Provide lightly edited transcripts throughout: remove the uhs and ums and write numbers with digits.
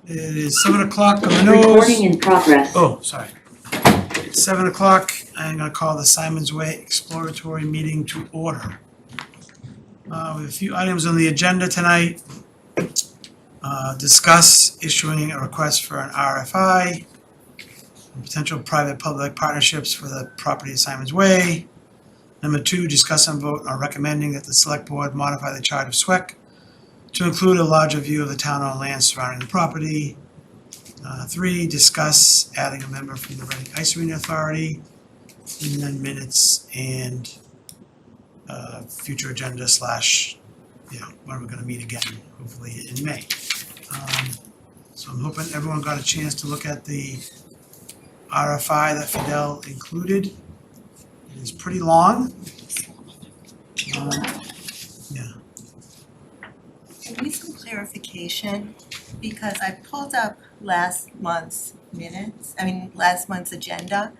It is 7 o'clock on the nose. Recording in progress. Oh, sorry. It's 7 o'clock. I'm going to call the Symonds Way Exploratory meeting to order. We have a few items on the agenda tonight. Discuss issuing a request for an RFI, potential private-public partnerships for the property of Symonds Way. Number 2, discuss and vote on recommending that the Select Board modify the Charter of SWEC to include a larger view of the town-owned land surrounding the property. 3, discuss adding a member from the Reading Ice Arena Authority. And then minutes and future agenda when we're going to meet again, hopefully in May. So I'm hoping everyone got a chance to look at the RFI that Fidel included. It is pretty long. Yeah. I need some clarification because I pulled up last month's agenda,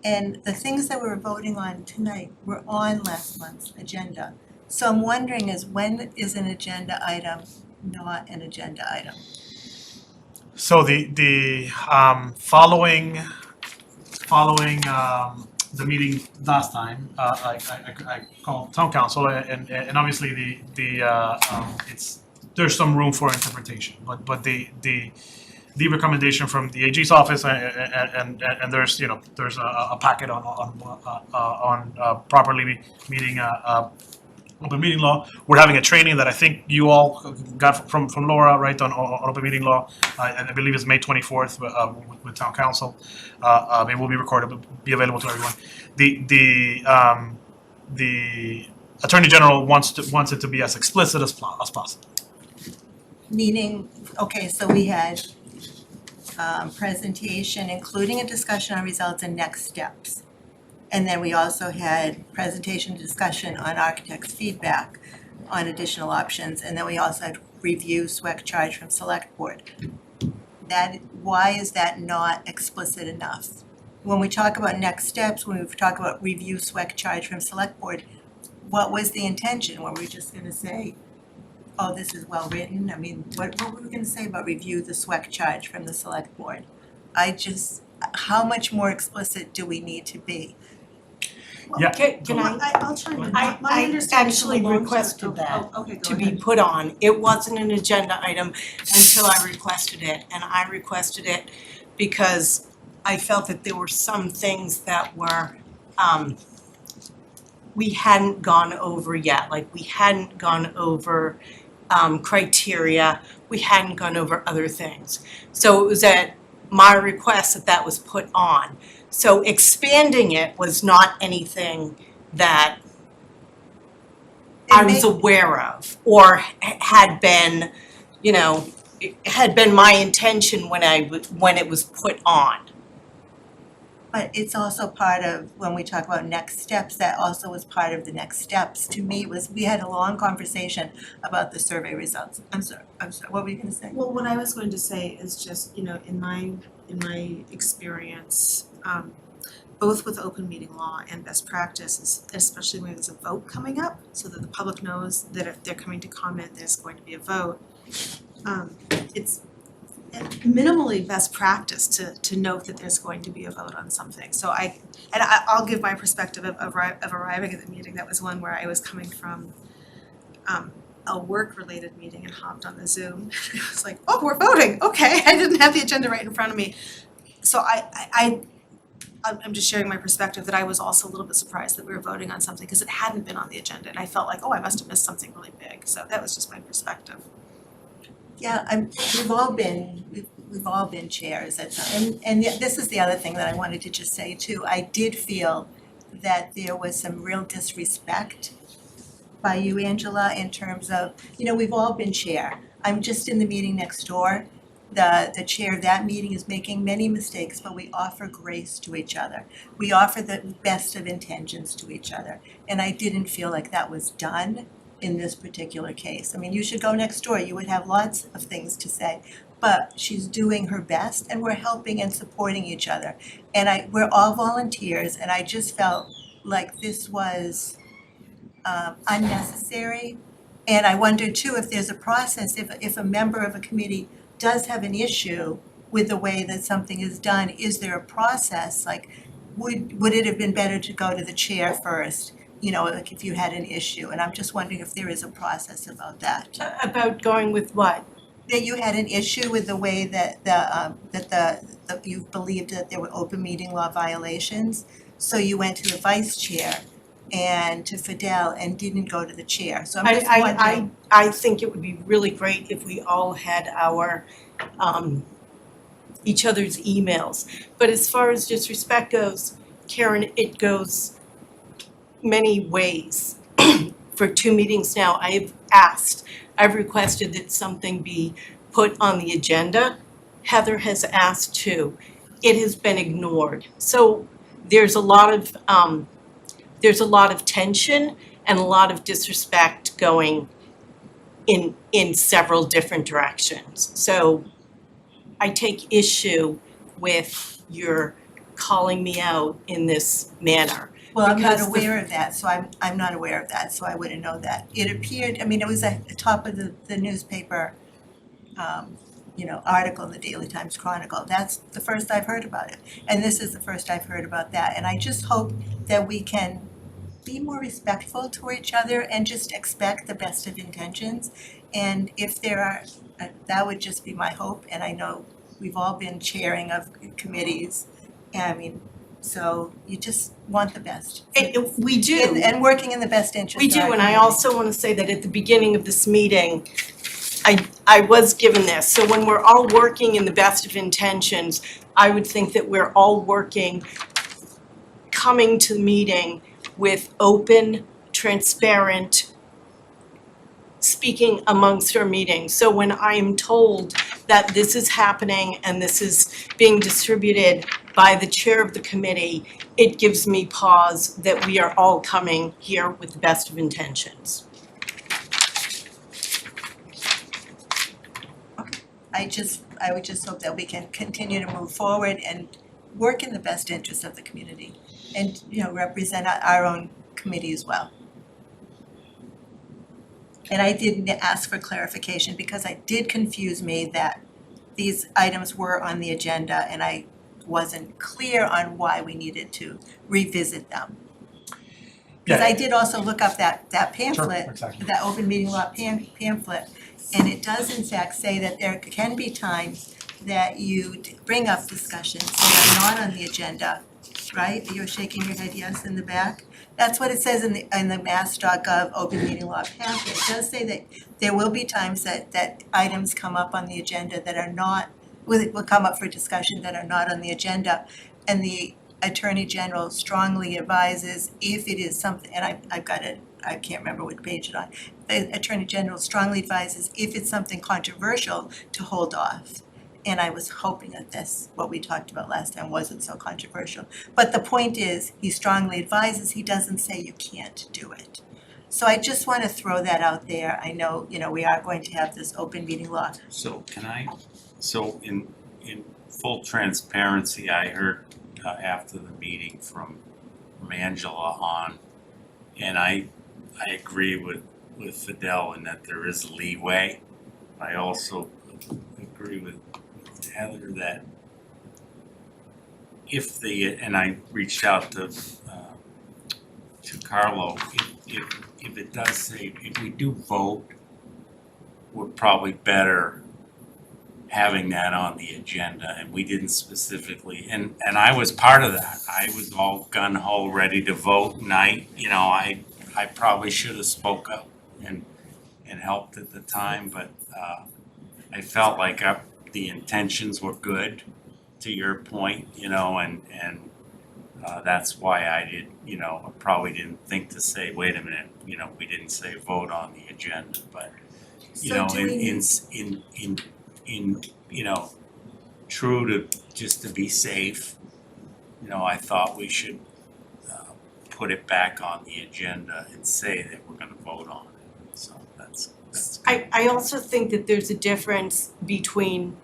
and the things that we were voting on tonight were on last month's agenda. So I'm wondering when is an agenda item not an agenda item? So the following the meeting last time, I called town council and obviously there's some room for interpretation, but the recommendation from the AG's office and there's a packet on properly meeting open meeting law. We're having a training that I think you all got from Laura, right, on open meeting law. I believe it's May 24th with town council. It will be recorded, will be available to everyone. The Attorney General wants it to be as explicit as possible. Meaning, okay, so we had presentation including a discussion on results and next steps. And then we also had presentation discussion on architect's feedback on additional options. And then we also had review SWEC charge from select board. Why is that not explicit enough? When we talk about next steps, when we talk about review SWEC charge from select board, what was the intention? Were we just gonna say, oh, this is well written? I mean, what were we gonna say about review the SWEC charge from the select board? How much more explicit do we need to be? Yeah. Can I'll chime in. My I understanding actually from a long requested term- that okay, go to be ahead. put on. It wasn't an agenda item until I requested it, and I requested it because I felt that there were some things that were we hadn't gone over yet. Like we hadn't gone over criteria, we hadn't gone over other things. So it was at my request that was put on. So expanding it was not anything that I was aware of or had been, had been my intention when it was put on. But it's also part of, when we talk about next steps, that also was part of the next steps. To me, we had a long conversation about the survey results. I'm sorry, what were you gonna say? Well, what I was going to say is just, in my experience, both with open meeting law and best practice, especially when there's a vote coming up, so that the public knows that if they're coming to comment, there's going to be a vote. It's minimally best practice to note that there's going to be a vote on something. So I'll give my perspective of arriving at the meeting. That was one where I was coming from a work-related meeting and hopped on the Zoom. I was like, oh, we're voting, okay, I didn't have the agenda right in front of me. So I'm just sharing my perspective that I was also a little bit surprised that we were voting on something because it hadn't been on the agenda, and I felt like, oh, I must have missed something really big. So that was just my perspective. Yeah, we've all been chairs at times, and this is the other thing that I wanted to just say too. I did feel that there was some real disrespect by you, Angela, in terms of, we've all been chair. I'm just in the meeting next door. The chair of that meeting is making many mistakes, but we offer grace to each other. We offer the best of intentions to each other, and I didn't feel like that was done in this particular case. I mean, you should go next door, you would have lots of things to say, but she's doing her best and we're helping and supporting each other. And we're all volunteers, and I just felt like this was unnecessary. And I wonder too if there's a process, if a member of a committee does have an issue with the way that something is done, is there a process? Like, would it have been better to go to the chair first? You know, like if you had an issue, and I'm just wondering if there is a process about that. About going with what? That you had an issue with the way that you believed that there were open meeting law violations, so you went to the vice chair and to Fidel and didn't go to the chair, so I'm just wondering. I think it would be really great if we all had our, each other's emails. But as far as disrespect goes, Karen, it goes many ways. For 2 meetings now, I've requested that something be put on the agenda. Heather has asked too. It has been ignored. So there's a lot of tension and a lot of disrespect going in several different directions. So I take issue with your calling me out in this manner. Well, I'm not because the- aware of that, so I'm not aware of that, so I wouldn't know that. It appeared, I mean, it was at the top of the newspaper, article in the Daily Times Chronicle. That's the first I've heard about it. And this is the first I've heard about that. And I just hope that we can be more respectful to each other and just expect the best of intentions. And if there are, that would just be my hope. And I know we've all been chairing of committees. I mean, so you just want the best. We do. And working in the best interest We of do, our and I community. also want to say that at the beginning of this meeting, I was given this. So when we're all working in the best of intentions, I would think that we're all working, coming to the meeting with open, transparent, speaking amongst our meetings. So when I am told that this is happening and this is being distributed by the chair of the committee, it gives me pause that we are all coming here with the best of intentions. I would just hope that we can continue to move forward and work in the best interest of the community and, represent our own committee as well. And I didn't ask for clarification because it did confuse me that these items were on the agenda and I wasn't clear on why we needed to revisit them. Because I did also look up that pamphlet, exactly. that open meeting law pamphlet, and it does in fact say that there can be times that you bring up discussions that are not on the agenda, right? You're shaking your head yes in the back. That's what it says in the mass.gov open meeting law pamphlet. It does say that there will be times that items come up on the agenda that are not, will come up for discussion that are not on the agenda. And the Attorney General strongly advises if it is something, and I've got it, I can't remember what page it's on. The Attorney General strongly advises if it's something controversial to hold off. And I was hoping that what we talked about last time wasn't so controversial. But the point is, he strongly advises, he doesn't say you can't do it. So I just want to throw that out there. I know, we are going to have this open meeting law. So in full transparency, I heard after the meeting from Angela on, and I agree with Fidel in that there is leeway. I also agree with Heather that and I reached out to Carlo, if it does say, if we do vote, we're probably better having that on the agenda, and we didn't specifically, and I was part of that. I was all gung-ho ready to vote, and I probably should have spoke up and helped at the time, but I felt like the intentions were good, to your point, and that's why I did, I probably didn't think to say, wait a minute, we didn't say vote on the agenda, but true to just to be safe, I thought we should put it back on the agenda and say that we're gonna vote on it, so that's I also think that there's a difference between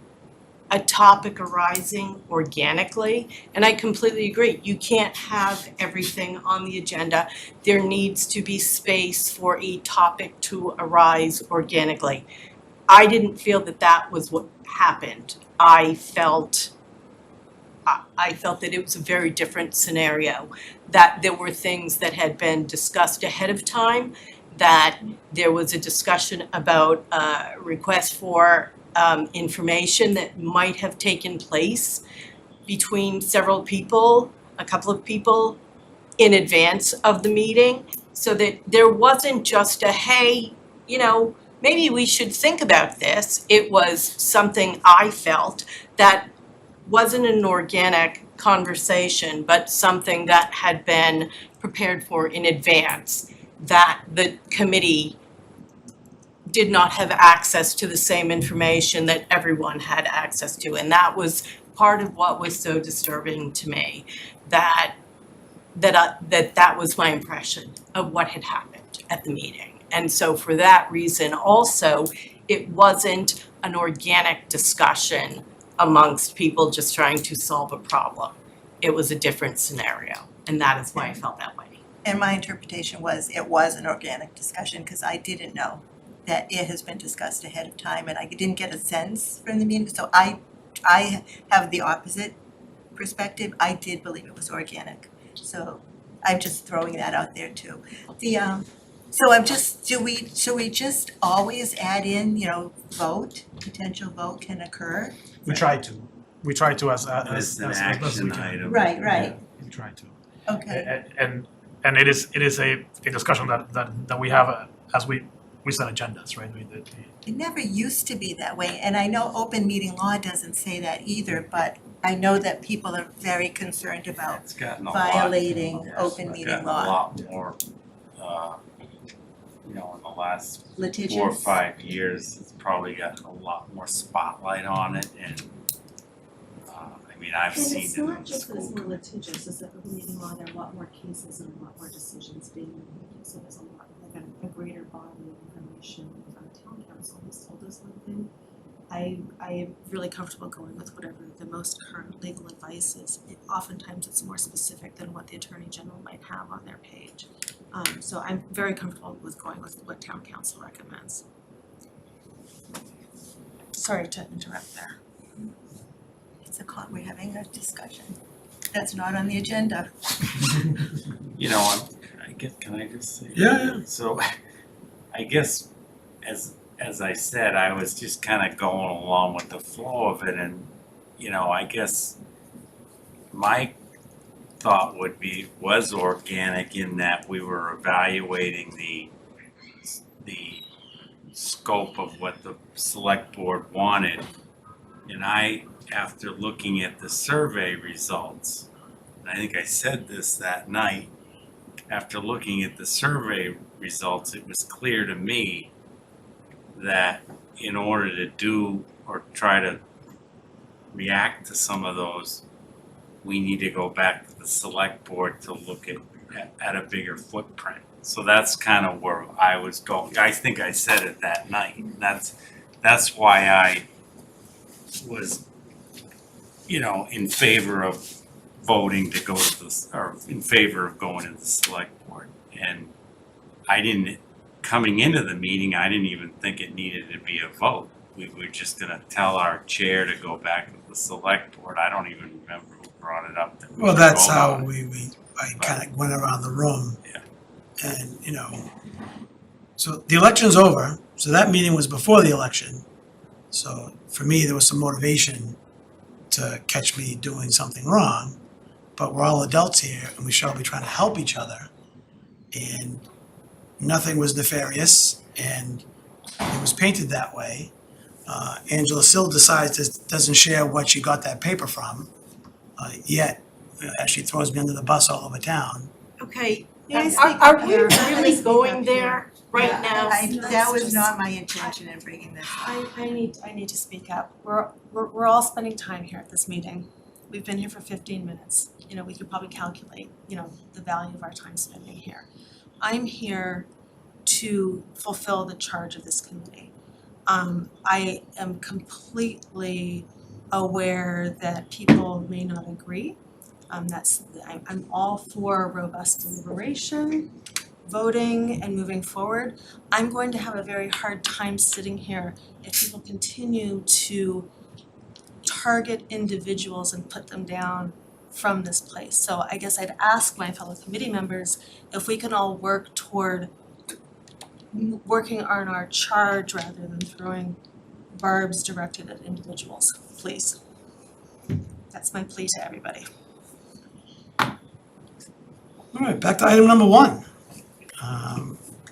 a topic arising organically, and I completely agree. You can't have everything on the agenda. There needs to be space for a topic to arise organically. I didn't feel that that was what happened. I felt that it was a very different scenario, that there were things that had been discussed ahead of time, that there was a discussion about requests for information that might have taken place between several people, a couple of people, in advance of the meeting, so that there wasn't just a, hey, maybe we should think about this. It was something I felt that wasn't an organic conversation, but something that had been prepared for in advance, that the committee did not have access to the same information that everyone had access to. And that was part of what was so disturbing to me, that was my impression of what had happened at the meeting. And so for that reason also, it wasn't an organic discussion amongst people just trying to solve a problem. It was a different scenario, and that is why I felt that way. And my interpretation was it was an organic discussion because I didn't know that it has been discussed ahead of time and I didn't get a sense from the meeting. So I have the opposite perspective. I did believe it was organic. So I'm just throwing that out there too. So I'm just, should we just always add in, vote, potential vote can occur? We try to as It's an best we action can. item. Right. We try to. Okay, And it is a discussion that we have as we set agendas, right? it never used to be that way, and I know open meeting law doesn't say that either, but I know that people are very concerned about It's gotten a lot. violating Yes, open it's meeting gotten law. a lot more, in the last 4 or Litigious. 5 years, it's probably gotten a lot more spotlight on it, and I've And seen it's it in not the just that it's school. more litigious, it's that open meeting law, there are a lot more cases and a lot more decisions being made. So there's a lot, like a greater body of information. If our town council has told us one thing, I am really comfortable going with whatever the most current legal advice is. Oftentimes it's more specific than what the Attorney General might have on their page. So I'm very comfortable with going with what town council recommends. Sorry to interrupt there. We're having a discussion. That's not on the agenda. Can I just say? Yeah. So, I guess, as I said, I was just kind of going along with the flow of it, and, I guess my thought was organic in that we were evaluating the scope of what the select board wanted. And after looking at the survey results, and I think I said this that night, after looking at the survey results, it was clear to me that in order to do or try to react to some of those, we need to go back to the select board to look at a bigger footprint. So that's kind of where I was going. I think I said it that night. That's why I was, in favor of voting to go to or in favor of going to the select board. And coming into the meeting, I didn't even think it needed to be a vote. We were just gonna tell our chair to go back to the select board. I don't even remember who brought it up. Well, that's how Vote on it. I kind of went around the room. Yeah. And, so the election's over, so that meeting was before the election. So for me, there was some motivation to catch me doing something wrong. But we're all adults here and we should all be trying to help each other. And nothing was nefarious and it was painted that way. Angela still doesn't share what she got that paper from, yet actually throws me under the bus all over town. Okay, May I are speak are up we here? really going there right Yeah, now? that was not my intention in bringing this up. I need to speak up. We're all spending time here at this meeting. We've been here for 15 minutes. We could probably calculate, the value of our time spending here. I'm here to fulfill the charge of this committee. I am completely aware that people may not agree. I'm all for robust deliberation voting and moving forward, I'm going to have a very hard time sitting here if people continue to target individuals and put them down from this place. So I guess I'd ask my fellow committee members if we can all work toward working on our charge rather than throwing barbs directed at individuals, please. That's my plea to everybody. All right, back to item number 1.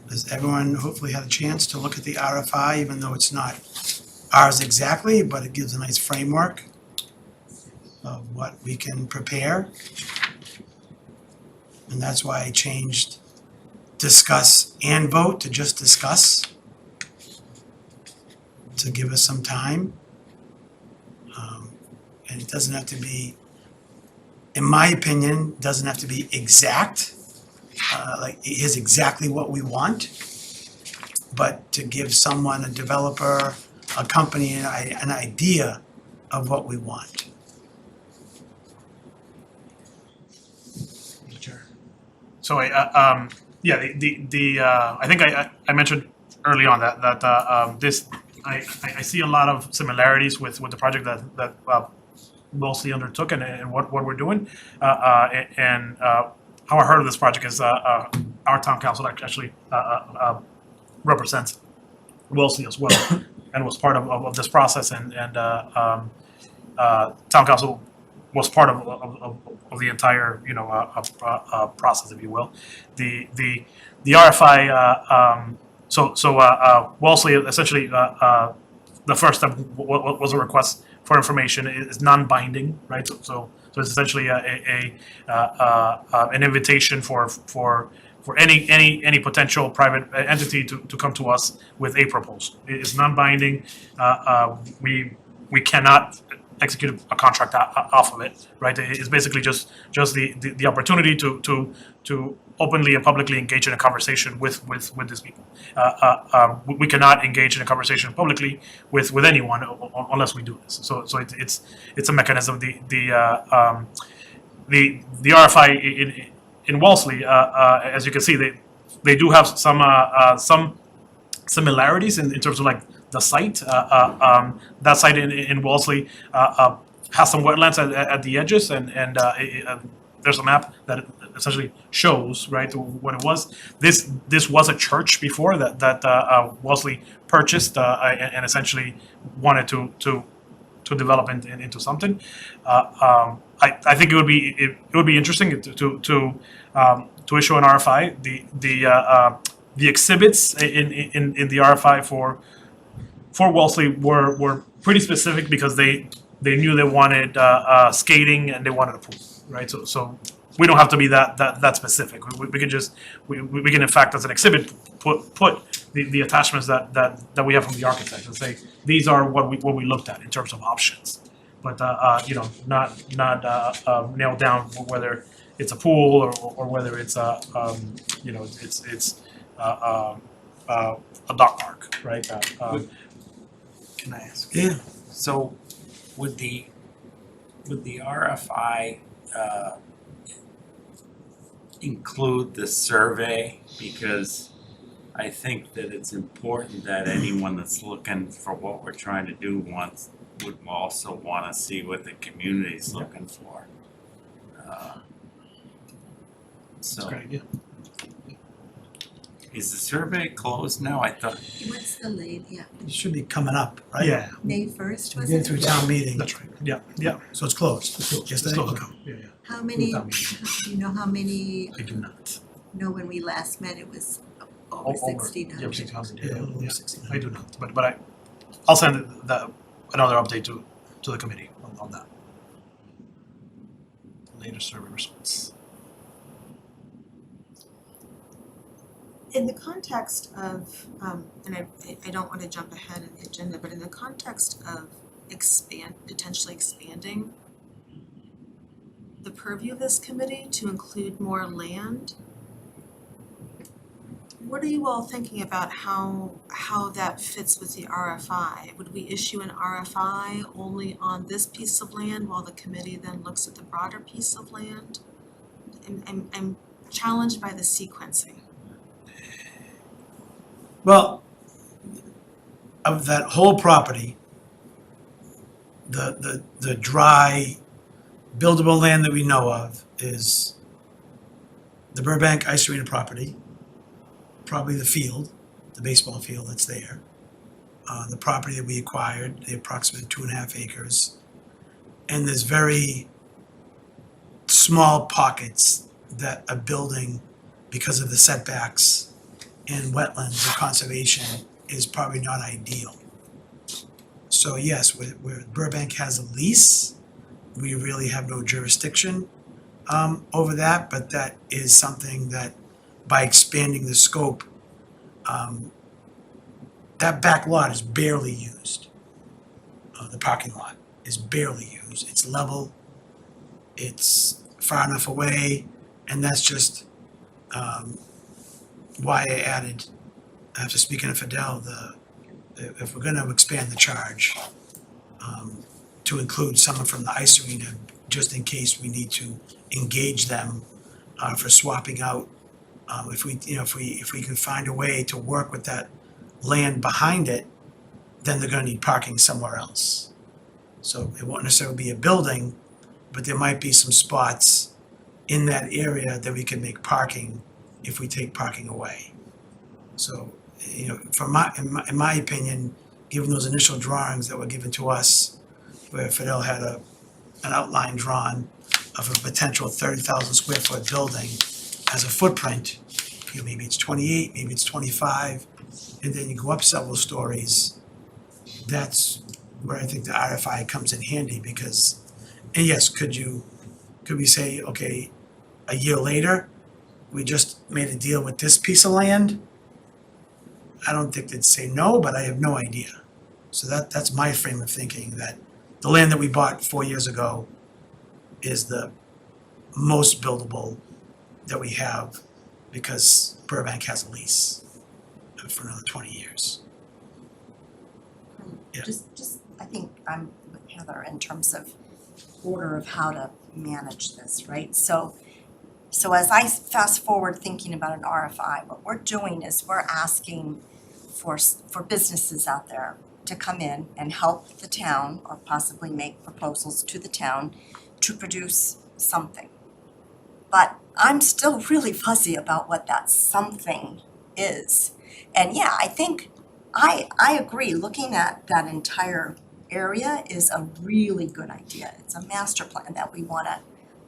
Has everyone hopefully had a chance to look at the RFI, even though it's not ours exactly, but it gives a nice framework of what we can prepare. And that's why I changed discuss and vote to just discuss, to give us some time. And it doesn't have to be, in my opinion, doesn't have to be exact, like it is exactly what we want, but to give someone, a developer, a company, an idea of what we want. So I think I mentioned early on that this I see a lot of similarities with the project that Wellesley undertook and what we're doing, and how I heard of this project is our town council actually represents Wellesley as well and was part of this process, and town council was part of the entire process, if you will. The RFI Wellesley essentially the first step was a request for information. Is non-binding, right? So it's essentially an invitation for any potential private entity to come to us with a proposal. It's non-binding. We cannot execute a contract off of it, right? It's basically just the opportunity to openly and publicly engage in a conversation with these people. We cannot engage in a conversation publicly with anyone unless we do this. So it's a mechanism. The RFI in Wellesley, as you can see, they do have some similarities in terms of like the site. That site in Wellesley has some wetlands at the edges, and there's a map that essentially shows, right, what it was. This was a church before that Wellesley purchased and essentially wanted to develop into something. I think it would be interesting to issue an RFI. The exhibits in the RFI for Wellesley were pretty specific because they knew they wanted skating and they wanted a pool, right? So we don't have to be that specific. We can just we can in fact as an exhibit put the attachments that we have from the architect and say these are what we looked at in terms of options, but not nailed down whether it's a pool or whether it's it's a dog park, right? Can I ask? Yeah. So would the RFI include the survey? Because I think that it's important that anyone that's looking for what we're trying to do would also want to see what the community's looking for. That's a So great idea. is the survey closed now? I thought, What's the late, It should be coming up, right? Yeah, May 1st, We was did it it? through town meeting, that's right. Yeah. so it's closed. Yesterday? Still Okay. yeah. How many, Town do you know how many, I do not. when we last met, it was over Over 69? Yeah, 600. Yeah, a little Yeah. 69. I do not, but I'll send another update to the committee on that. Later survey results. In the context of, and I don't want to jump ahead in the agenda, but in the context of potentially expanding the purview of this committee to include more land, what are you all thinking about how that fits with the RFI? Would we issue an RFI only on this piece of land while the committee then looks at the broader piece of land? I'm challenged by the sequencing. Well, of that whole property, the dry buildable land that we know of is the Burbank Ice Arena property, probably the field, the baseball field that's there. The property that we acquired, the approximate 2.5 acres. And there's very small pockets that a building, because of the setbacks and wetlands and conservation, is probably not ideal. So yes, where Burbank has a lease, we really have no jurisdiction over that, but that is something that by expanding the scope, that back lot is barely used. The parking lot is barely used. It's level, it's far enough away, and that's just why I added, after speaking to Fidel, if we're gonna expand the charge, to include someone from the ice arena, just in case we need to engage them for swapping out. If we can find a way to work with that land behind it, then they're gonna need parking somewhere else. So it won't necessarily be a building, but there might be some spots in that area that we can make parking if we take parking away. So, in my opinion, given those initial drawings that were given to us, where Fidel had an outline drawn of a potential 30,000 square foot building as a footprint, maybe it's 28, maybe it's 25, and then you go up several stories, that's where I think the RFI comes in handy because, and yes, could we say, okay, a year later, we just made a deal with this piece of land? I don't think they'd say no, but I have no idea. So that's my frame of thinking, that the land that we bought 4 years ago is the most buildable that we have because Burbank has a lease for another 20 years. Yeah. Just, I think I'm with Heather in terms of order of how to manage this, right? So as I fast forward thinking about an RFI, what we're doing is we're asking for businesses out there to come in and help the town or possibly make proposals to the town to produce something. But I'm still really fuzzy about what that something is. And yeah, I think I agree, looking at that entire area is a really good idea. It's a master plan that we want to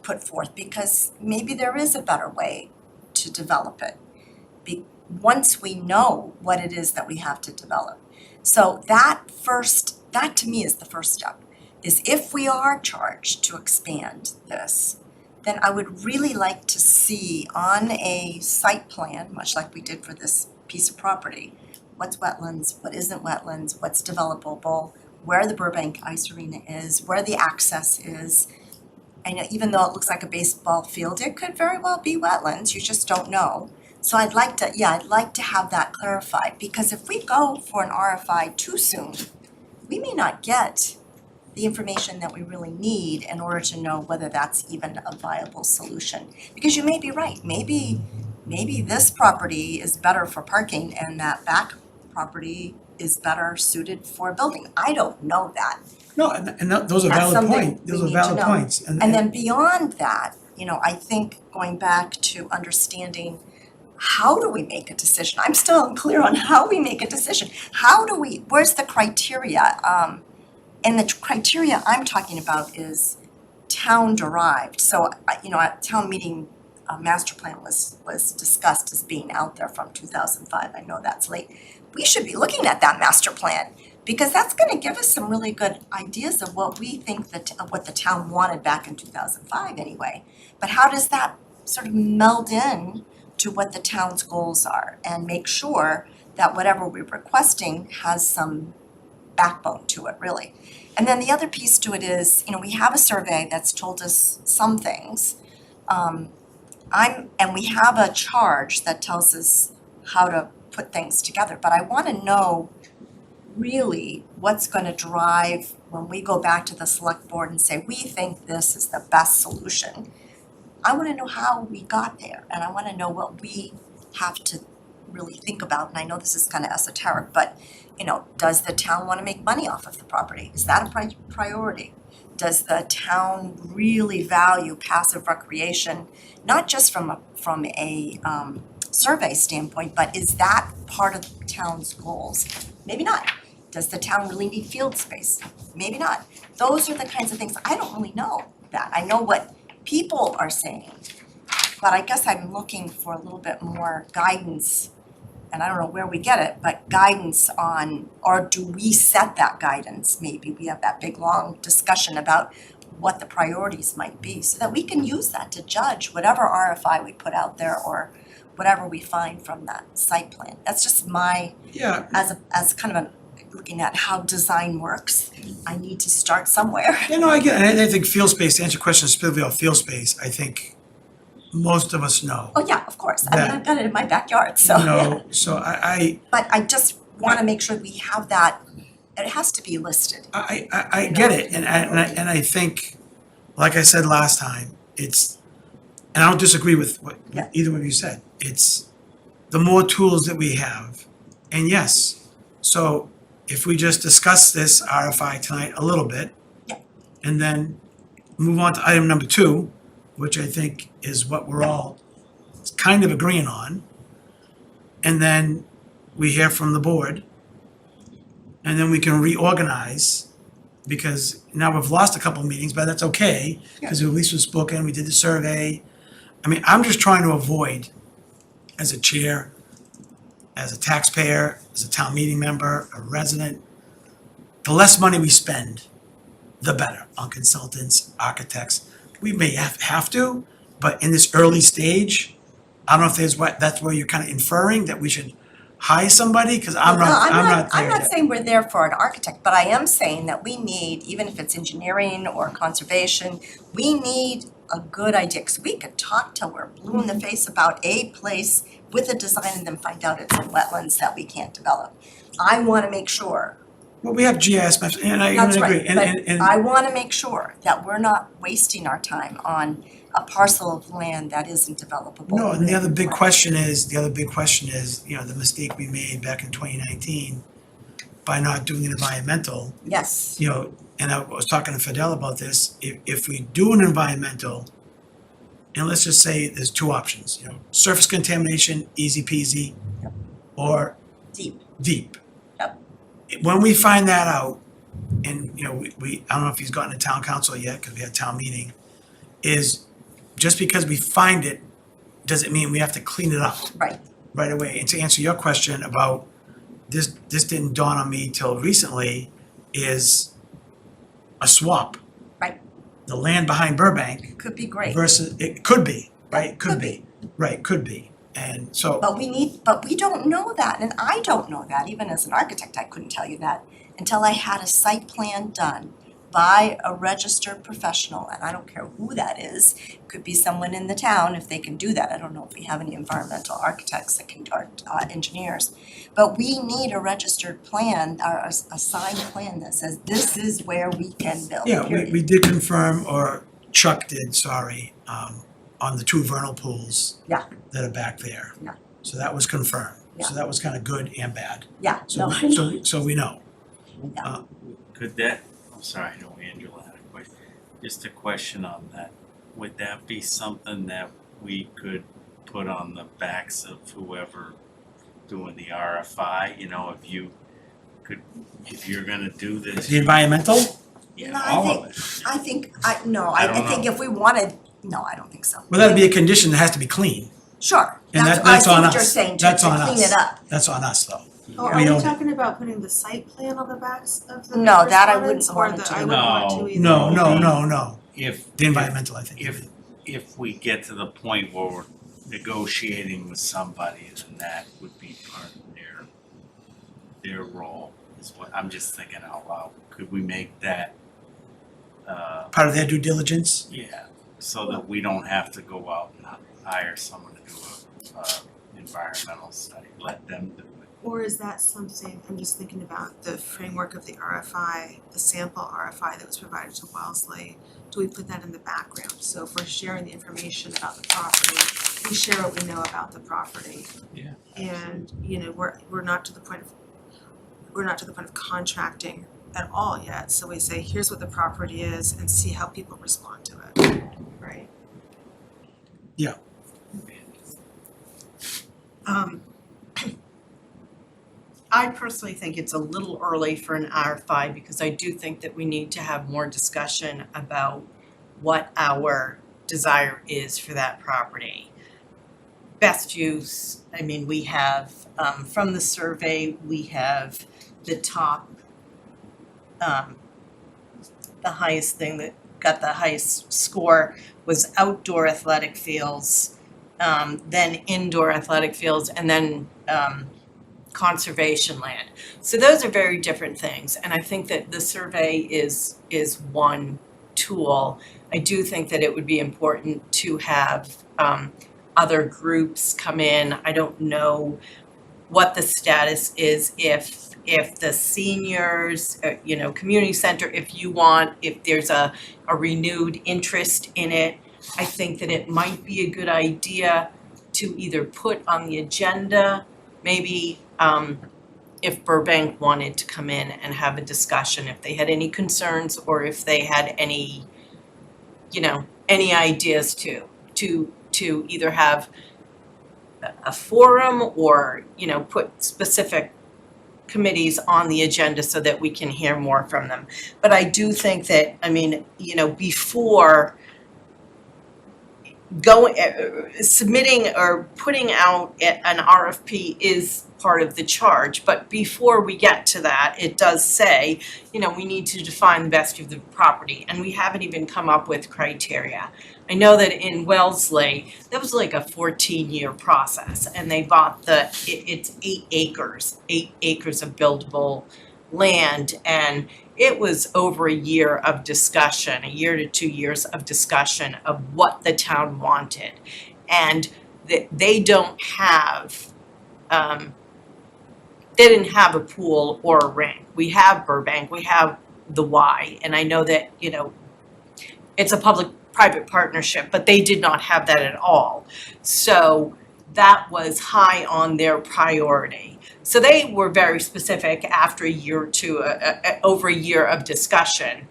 put forth because maybe there is a better way to develop it once we know what it is that we have to develop. So that to me is the first step, is if we are charged to expand this, then I would really like to see on a site plan, much like we did for this piece of property, what's wetlands, what isn't wetlands, what's developable, where the Burbank Ice Arena is, where the access is. I know even though it looks like a baseball field, it could very well be wetlands, you just don't know. So I'd like to have that clarified, because if we go for an RFI too soon, we may not get the information that we really need in order to know whether that's even a viable solution. Because you may be right, maybe this property is better for parking and that back property is better suited for a building. I don't know that. No, and those are That's valid something points, those we are need to valid know. points. And then beyond that, I think going back to understanding, how do we make a decision? I'm still unclear on how we make a decision. Where's the criteria? And the criteria I'm talking about is town derived. So, at town meeting, master plan was discussed as being out there from 2005. I know that's late. We should be looking at that master plan because that's going to give us some really good ideas of what we think what the town wanted back in 2005 anyway. But how does that sort of meld in to what the town's goals are and make sure that whatever we're requesting has some backbone to it, really. And then the other piece to it is, we have a survey that's told us some things. And we have a charge that tells us how to put things together, but I want to know really what's going to drive when we go back to the select board and say, we think this is the best solution. I want to know how we got there, and I want to know what we have to really think about, and I know this is kind of esoteric, but, you know, does the town wanna make money off of the property? Is that a priority? Does the town really value passive recreation, not just from a survey standpoint, but is that part of the town's goals? Maybe not. Does the town really need field space? Maybe not. Those are the kinds of things, I don't really know that. I know what people are saying, but I guess I'm looking for a little bit more guidance, and I don't know where we get it, but guidance on, or do we set that guidance? Maybe we have that big, long discussion about what the priorities might be, so that we can use that to judge whatever RFI we put out there or whatever we find from that site plan. That's just my, Yeah, as kind of a, looking at how design works, I need to start somewhere. you know, I get, and I think field space, to answer your question specifically on field space, I think most of us know. Oh, yeah, of course, I mean, I've got it in my backyard, so. You know, so But I just wanna make sure we have that, it has to be listed. I get it, and I think, like I said last time, it's, and I don't disagree with what Yeah. either of you said, it's the more tools that we have, and yes, so if we just discuss this RFI tonight a little bit. Yeah. And then move on to item number 2, which I think is what we're all kind of agreeing on. And then we hear from the board. And then we can reorganize, because now we've lost a couple of meetings, but that's okay, because at least we've spoken, we did the survey. I mean, I'm just trying to avoid, as a chair, as a taxpayer, as a town meeting member, a resident, the less money we spend, the better on consultants, architects. We may have to, but in this early stage, I don't know if that's where you're kind of inferring that we should hire somebody, because I'm not there I'm not yet. saying we're there for an architect, but I am saying that we need, even if it's engineering or conservation, we need a good idea, because we could talk till we're blue in the face about a place with a design and then find out it's in wetlands that we can't develop. I wanna make sure, Well, we have GIS maps, and I that's agree, right, and but I wanna make sure that we're not wasting our time on a parcel of land that isn't developable. no, and the other big question is, you know, the mistake we made back in 2019 by not doing an environmental, Yes, you know, and I was talking to Fidel about this, if we do an environmental, and let's just say there's 2 options, you know, surface contamination, easy peasy, Yep. or deep, deep. Yep. When we find that out, and, you know, we I don't know if he's gotten to town council yet, because we had town meeting, is just because we find it, doesn't mean we have to clean it up right, away. And to answer your question about, this didn't dawn on me till recently, is a swap. Right. The land behind Burbank could be great. versus, it could be, right, Could be. right, could be. And so, But we don't know that, and I don't know that, even as an architect, I couldn't tell you that until I had a site plan done by a registered professional, and I don't care who that is. Could be someone in the town if they can do that. I don't know if we have any environmental architects that can, or engineers. But we need a registered plan, or a signed plan that says this is where we can build, yeah, period. we did confirm, or Chuck did, sorry, on the 2 vernal pools. Yeah. That are back there. Yeah. So that was confirmed. So Yeah. that was kind of good and bad. Yeah, So, no, I know. so we know. Yeah. Could that, I'm sorry, I know Angela had a question, just a question on that. Would that be something that we could put on the backs of whoever doing the RFI, you know, if you're gonna do this, The environmental, yeah, No, all of it. I think, I I don't think know. if we wanted, no, I don't think so. well, that'd be a condition that has to be clean. Sure, And that's, that's I see on what you're us. saying, to That's on clean us. it up. That's on us, though. Oh, We are own we it. talking about putting the site plan on the backs of the No, that I correspondence, wouldn't want or to the, I do. wouldn't want No. to either. No. If. The environmental, I think. If we get to the point where we're negotiating with somebody, then that would be part of their role, is what, I'm just thinking out loud. Could we make that, Part of their due diligence. yeah, so that we don't have to go out and hire someone to do a environmental study, let them do it. Or is that something, I'm just thinking about the framework of the RFI, the sample RFI that was provided to Wellesley. Do we put that in the background? So if we're sharing the information about the property, we share what we know about the property. Yeah. And, you know, we're not to the point of contracting at all yet, so we say, here's what the property is and see how people respond to it, right? I personally think it's a little early for an RFI because I do think that we need to have more discussion about what our desire is for that property. Best use, I mean, we have, from the survey, we have the top, the highest thing that got the highest score was outdoor athletic fields, then indoor athletic fields, and then, conservation land. So those are very different things, and I think that the survey is one tool. I do think that it would be important to have other groups come in. I don't know what the status is if the seniors, community center, if there's a renewed interest in it. I think that it might be a good idea to either put on the agenda, maybe if Burbank wanted to come in and have a discussion, if they had any concerns or if they had any ideas to either have a forum or, put specific committees on the agenda so that we can hear more from them. But I do think that, before submitting or putting out an RFP is part of the charge, but before we get to that, it does say, we need to define the best of the property, and we haven't even come up with criteria. I know that in Wellesley, that was like a 14-year process, and they bought it's 8 acres of buildable land, and it was over a year to 2 years of discussion of what the town wanted. And they don't have, they didn't have a pool or a rink. We have Burbank, we have the Y, and I know that, it's a public-private partnership, but they did not have that at all. So that was high on their priority. So they were very specific after a year or two, over a year of discussion,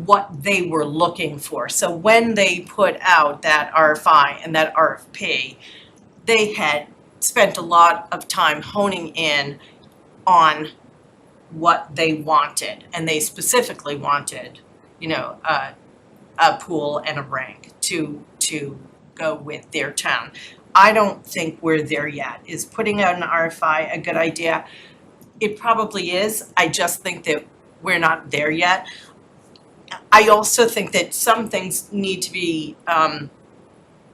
what they were looking for. So when they put out that RFI and that RFP, they had spent a lot of time honing in on what they wanted. And they specifically wanted, a pool and a rink to go with their town. I don't think we're there yet. Is putting out an RFI a good idea? It probably is. I just think that we're not there yet. I also think that some things need to be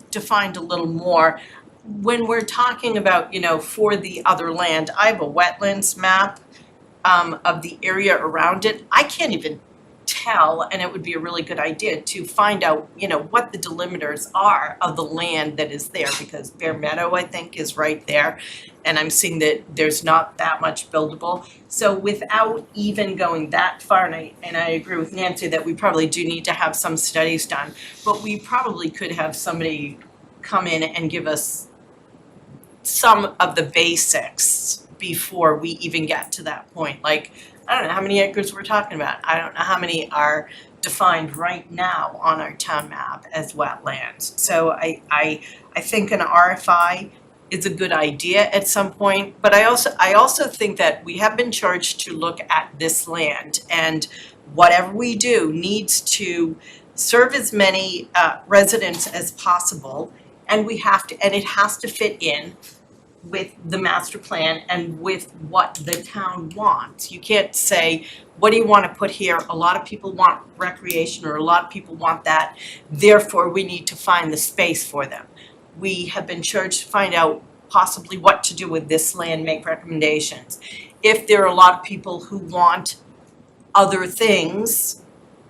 defined a little more. When we're talking about, for the other land, I have a wetlands map of the area around it. I can't even tell, and it would be a really good idea to find out, what the delimiters are of the land that is there, because Bear Meadow, I think, is right there, and I'm seeing that there's not that much buildable. So without even going that far, and I agree with Nancy that we probably do need to have some studies done, but we probably could have somebody come in and give us some of the basics before we even get to that point. Like, I don't know how many acres we're talking about. I don't know how many are defined right now on our town map as wetlands. So I think an RFI is a good idea at some point, but I also think that we have been charged to look at this land, and whatever we do needs to serve as many residents as possible, and it has to fit in with the master plan and with what the town wants. You can't say, what do you want to put here? A lot of people want recreation, or a lot of people want that, therefore we need to find the space for them. We have been charged to find out possibly what to do with this land, make recommendations. If there are a lot of people who want other things,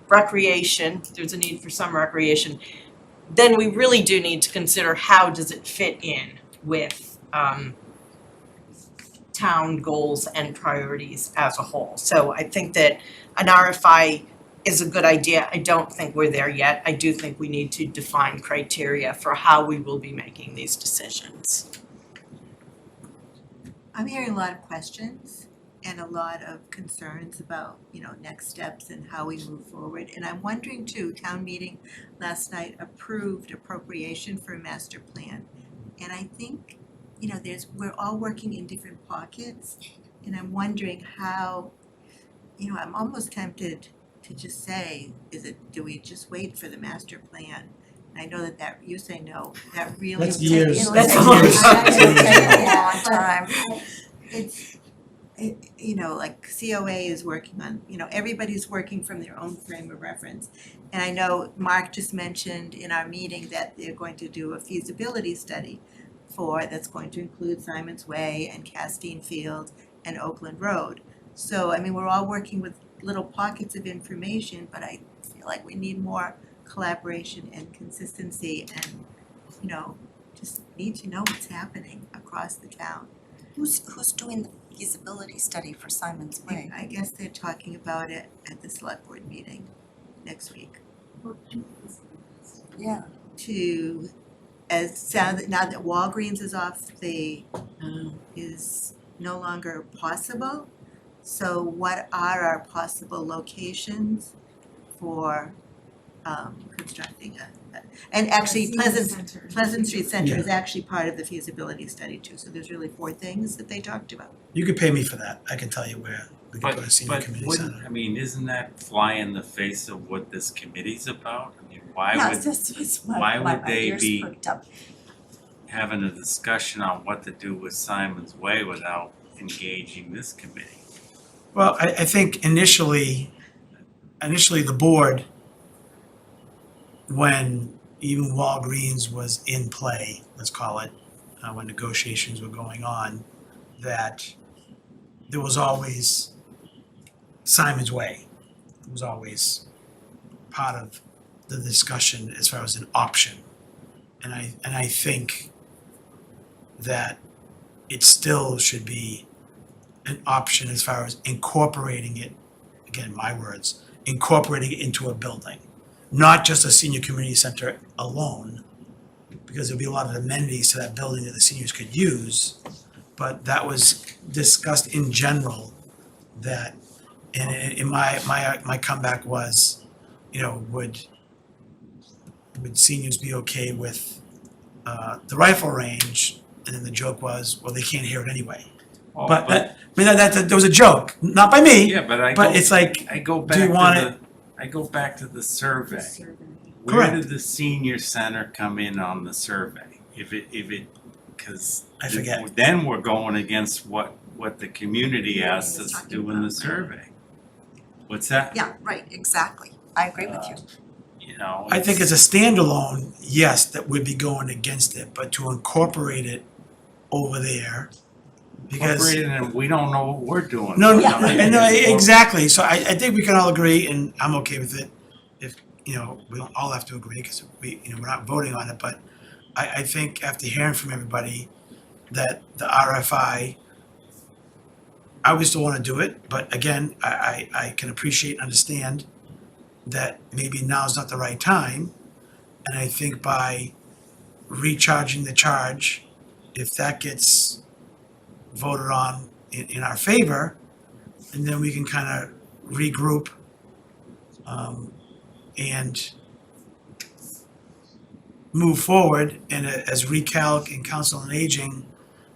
recreation, there's a need for some recreation, then we really do need to consider how does it fit in with town goals and priorities as a whole. So I think that an RFI is a good idea. I don't think we're there yet. I do think we need to define criteria for how we will be making these decisions. I'm hearing a lot of questions and a lot of concerns about, next steps and how we move forward. And I'm wondering too, town meeting last night approved appropriation for a master plan. And I think, we're all working in different pockets. And I'm wondering how, I'm almost tempted to just say, do we just wait for the master plan? And I know that you say no, that really. That's years. That's It's- a long I- Long time. It's, like COA is working on, everybody's working from their own frame of reference. And I know Mark just mentioned in our meeting that they're going to do a feasibility study that's going to include Symonds Way and Castine Field and Oakland Road. So, we're all working with little pockets of information, but I feel like we need more collaboration and consistency and, just need to know what's happening across the town. Who's doing the feasibility study for Symonds Way? I guess they're talking about it at the select board meeting next week. Yeah. Now that Walgreens is off, is no longer possible. So what are our possible locations for constructing and actually Pleasant Street Center is actually part of the feasibility study too. So there's really 4 things that they talked about. You could pay me for that. I can tell you where we can put a senior But committee wouldn't, center. isn't that fly in the face of what this committee's about? Why Yeah, would this was why would my they ears be- perked up. having a discussion on what to do with Symonds Way without engaging this committee? Well, I think initially the board, when even Walgreens was in play, let's call it, when negotiations were going on, that there was always Symonds Way. It was always part of the discussion as far as an option. And I think that it still should be an option as far as incorporating it, again, my words, incorporating it into a building. Not just a senior community center alone, because there'll be a lot of amenities to that building that the seniors could use. But that was discussed in general, that, and in my comeback was, would seniors be okay with the rifle range? And then the joke was, well, they can't hear it anyway. Oh, But that was a joke, not by me, yeah, but it's like, I go do you back want to I go back to the survey. Where Correct. did the senior center come in on the survey? Because I forget. then we're going against what the community asked us to do in the survey. What's that? Yeah, right, exactly. I agree with you. I think as a standalone, yes, that would be going against it, but to incorporate it over there, because. Incorporated, and we don't know what we're doing. No, Yeah. no, exactly, so I think we can all agree, and I'm okay with it, if, we don't all have to agree, because we're not voting on it, but I think after hearing from everybody, that the RFI, I would still wanna do it, but again, I can appreciate and understand that maybe now's not the right time, and I think by recharging the charge, if that gets voted on in our favor, and then we can kind of regroup and move forward, and as Recalc and Council on Aging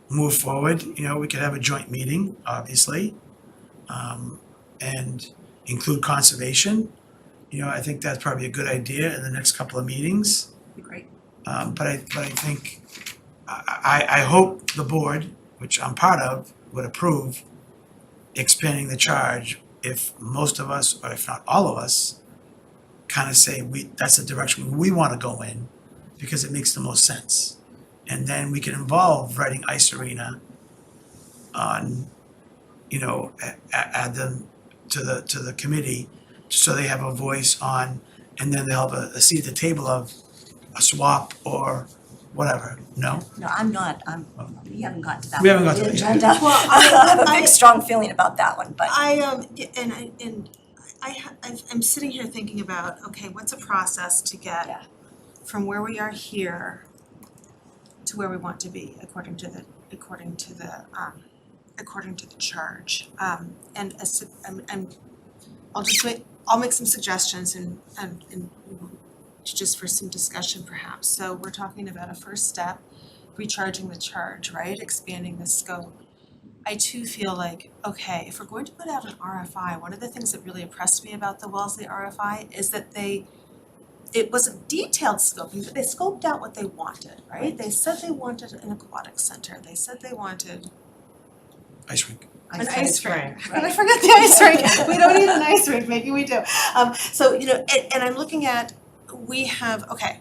move forward, we could have a joint meeting, obviously, and include conservation. I think that's probably a good idea in the next couple of meetings. Great. But I think, I hope the board, which I'm part of, would approve expanding the charge if most of us, or if not all of us, kind of say that's the direction we want to go in, because it makes the most sense. And then we can involve Reading Ice Arena on, add them to the committee, so they have a voice on, and then they'll have a seat at the table of a swap or whatever. No? No, I'm not, we haven't gotten to that. We haven't one got to on the that yet. agenda. Well, I have a I- big strong feeling about that one, but And I'm sitting here thinking about, okay, what's a process to Yeah. get from where we are here to where we want to be according to the charge. And I'll make some suggestions and just for some discussion perhaps. So we're talking about a first step, recharging the charge, right? Expanding the scope. I too feel like, okay, if we're going to put out an RFI, one of the things that really impressed me about the Wellesley RFI is that it wasn't detailed scoping, but they scoped out what they wanted, right? They said they wanted an aquatic center, they said they wanted Ice rink. an ice rink. rink, How did I forget the ice rink? We don't need an ice rink, maybe we do. So, and I'm looking at, we have, okay,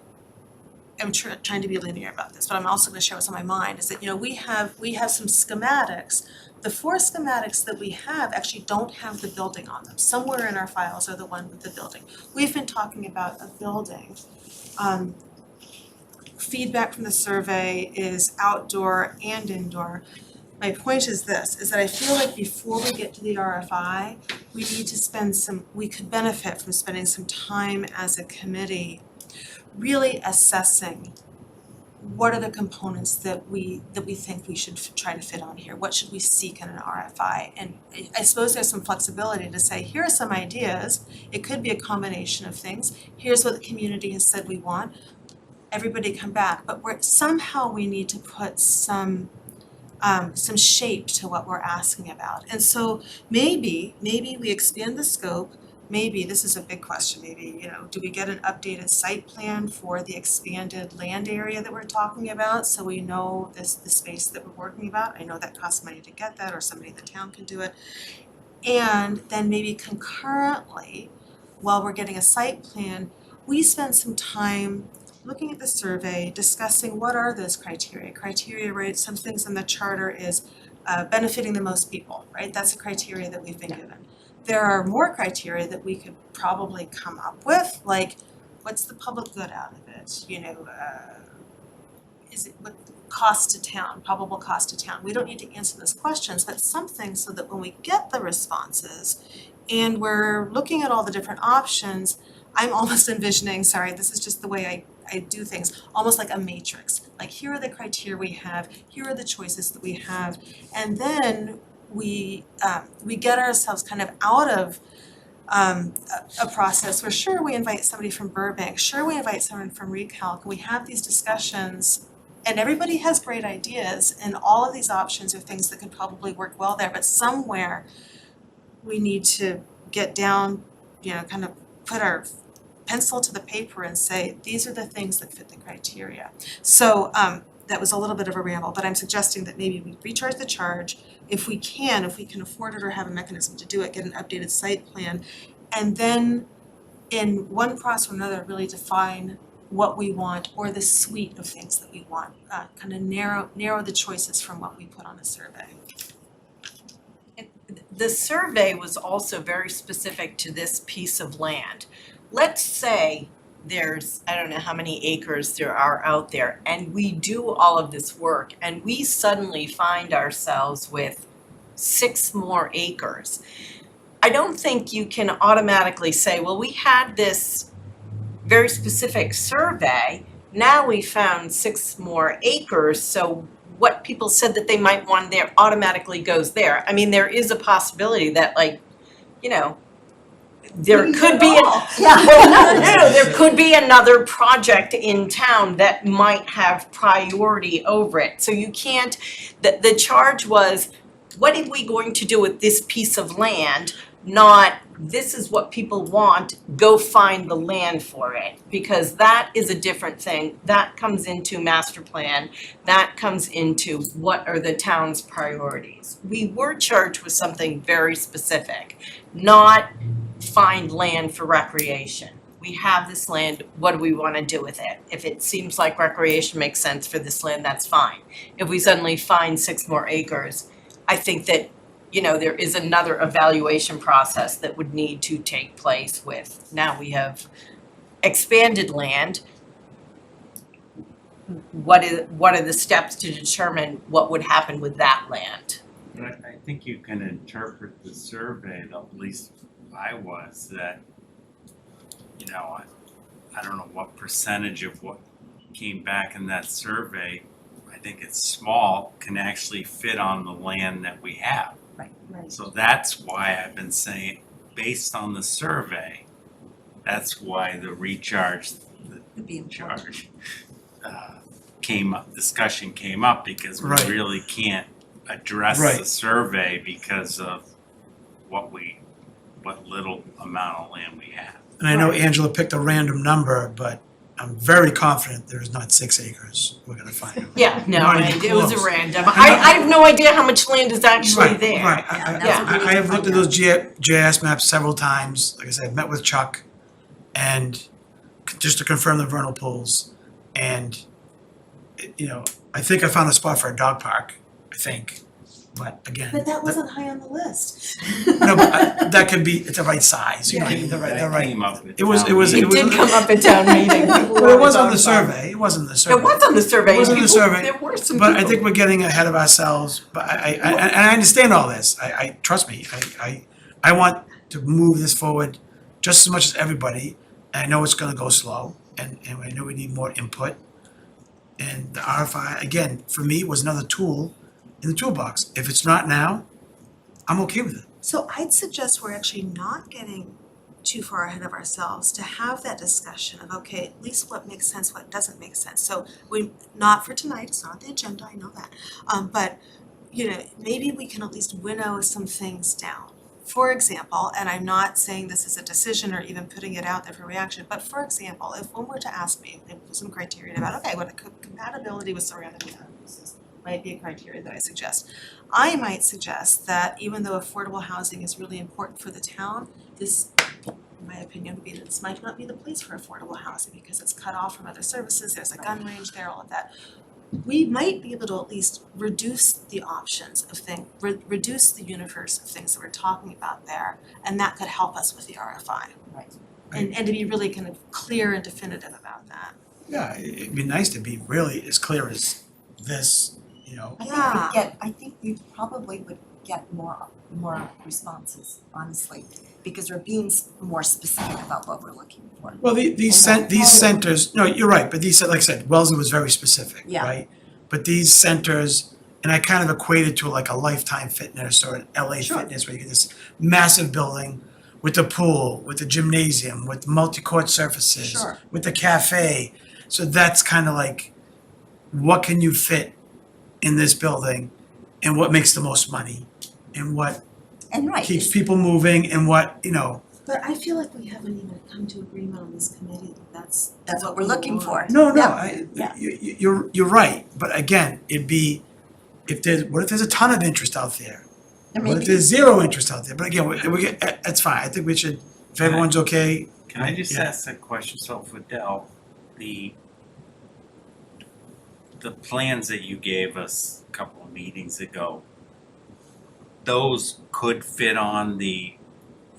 I'm trying to be linear about this, but I'm also gonna share what's on my mind, is that, we have some schematics. The 4 schematics that we have actually don't have the building on them. Somewhere in our files are the one with the building. We've been talking about a building. Feedback from the survey is outdoor and indoor. My point is this, is that I feel like before we get to the RFI, we need to we could benefit from spending some time as a committee really assessing what are the components that we think we should try to fit on here? What should we seek in an RFI? And I suppose there's some flexibility to say, here are some ideas. It could be a combination of things. Here's what the community has said we want. Everybody come back. But somehow we need to put some shape to what we're asking about. And so maybe we expand the scope. Maybe, this is a big question, maybe, do we get an updated site plan for the expanded land area that we're talking about, so we know the space that we're working about? I know that costs money to get that, or somebody in the town can do it. And then maybe concurrently, while we're getting a site plan, we spend some time looking at the survey, discussing what are those criteria. Criteria, right, some things in the charter is benefiting the most people, right? That's a criteria that we've been given. There are more criteria that we could probably come up with, like what's the public good out of it? Is it what cost to town, probable cost to town? We don't need to answer those questions, but something so that when we get the responses and we're looking at all the different options, I'm almost envisioning, sorry, this is just the way I do things, almost like a matrix. Like, here are the criteria we have, here are the choices that we have, and then we get ourselves kind of out of a process where sure we invite somebody from Burbank, sure we invite someone from Recalc, we have these discussions and everybody has great ideas and all of these options are things that could probably work well there, but somewhere we need to get down, kind of put our pencil to the paper and say, these are the things that fit the criteria. So that was a little bit of a ramble, but I'm suggesting that maybe we recharge the charge, if we can afford it or have a mechanism to do it, get an updated site plan, and then in one process or another, really define what we want or the suite of things that we want, kind of narrow the choices from what we put on the survey. The survey was also very specific to this piece of land. Let's say there's, I don't know how many acres there are out there, and we do all of this work, and we suddenly find ourselves with 6 more acres. I don't think you can automatically say, well, we had this very specific survey, now we found 6 more acres, so what people said that they might want there automatically goes there. I mean, there is a possibility that, like, there could be there could be another project in town that might have priority over it. So you can't, the charge was, what are we going to do with this piece of land? Not, this is what people want, go find the land for it. Because that is a different thing. That comes into master plan. That comes into what are the town's priorities. We were charged with something very specific, not find land for recreation. We have this land, what do we want to do with it? If it seems like recreation makes sense for this land, that's fine. If we suddenly find 6 more acres, I think that, there is another evaluation process that would need to take place with, now we have expanded land. What are the steps to determine what would happen with that land? But I think you can interpret the survey, at least I was that, you know, I don't know what percentage of what came back in that survey, I think it's small, can actually fit on the land that we have. Right. So that's why I've been saying, based on the survey, that's why the recharge, Would be important. charge came up, discussion came up, because we Right. really can't address the Right. survey because of what little amount of land we have. And I know Angela picked a random number, but I'm very confident there's not 6 acres we're gonna find. Yeah, no, Not even it was a close. random. I have no idea how much land is actually Right, there. right. Yeah. I have looked at those GIS maps several times. Like I said, I've met with Chuck and just to confirm the vernal pools. And, you know, I think I found a spot for a dog park, I think. But again. But that wasn't high on the list. No, but that could be, it's the right size, you know, Yeah. the That right. came up at It was- town it was- meeting. It did come up at town meeting. Well, it was on the survey, it wasn't the survey. It was on the survey. It was on the People- survey, There were some But I people. think we're getting ahead of ourselves, but and I understand all this, trust me, I want to move this forward just as much as everybody, and I know it's gonna go slow, and I know we need more input. And the RFI, again, for me, was another tool in the toolbox, if it's not now, I'm okay with it. So I'd suggest we're actually not getting too far ahead of ourselves to have that discussion of, okay, at least what makes sense, what doesn't make sense. So not for tonight, it's not on the agenda, I know that. But, you know, maybe we can at least winnow some things down. For example, and I'm not saying this is a decision or even putting it out there for reaction, but for example, if one were to ask me, some criteria about, okay, what compatibility with surrounding uses might be a criteria that I suggest. I might suggest that even though affordable housing is really important for the town, this, in my opinion, would be that this might not be the place for affordable housing because it's cut off from other services, there's a gun range there, all of that. We might be able to at least reduce the options of things, reduce the universe of things that we're talking about there, and that could help us with the RFI. Right. And to be really kind of clear and definitive about that. Yeah, it'd be nice to be really as clear as this, you know. I think we probably would get more responses, honestly, because we're being more specific about what we're looking for. Well, these centers, no, you're right, but these, like I said, Wellesley was very specific, Yeah. right? But these centers, and I kind of equated to like a Lifetime Fitness or an LA Sure. Fitness, where you get this massive building with the pool, with the gymnasium, with multi-court surfaces, Sure. with the cafe. So that's kind of like, what can you fit in this building, and what makes the most money, and what And right, keeps people moving, and what, you know. But I feel like we haven't even come to agreement on this committee that that's what we're looking for. No, Yeah, yeah. you're right, but again, it'd be, what if there's a ton of interest out there? There What may if be, there's zero interest out there? But again, that's fine, I think we should, if everyone's okay, Can I just Yeah. ask a question? So Fidel, the plans that you gave us a couple of meetings ago, those could fit on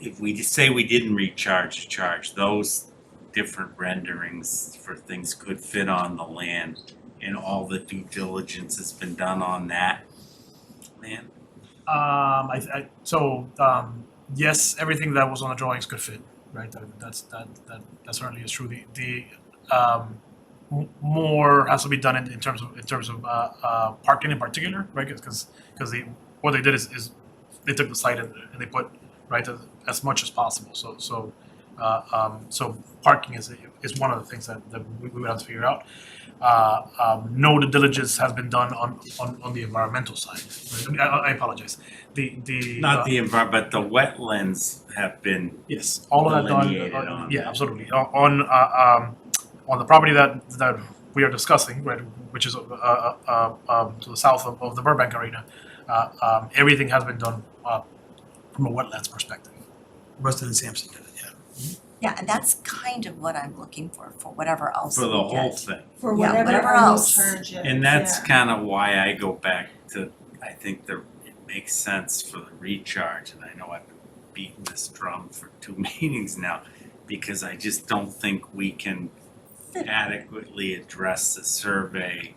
if we just say we didn't recharge the charge, those different renderings for things could fit on the land, and all the due diligence has been done on that land? Yes, everything that was on the drawings could fit, right? That certainly is true. More has to be done in terms of parking in particular, right? Because what they did is they took the site and they put as much as possible. So parking is one of the things that we would have to figure out. No due diligence has been done on the environmental side. Right? I mean, I apologize. Not the environment, but the wetlands have been yes, all of that done. delineated on Yeah, that. absolutely. On the property that we are discussing, right, which is to the south of the Burbank Arena, everything has been done from a wetlands perspective. Rustin and Sampson did it, yeah. yeah, and that's kind of what I'm looking for whatever else For we the whole get. thing. For Yeah, whatever whatever our else. charge is, And that's yeah. kind of why I go back to, I think it makes sense for the recharge, and I know I've been beating this drum for 2 meetings now, because I just don't think we can adequately address the survey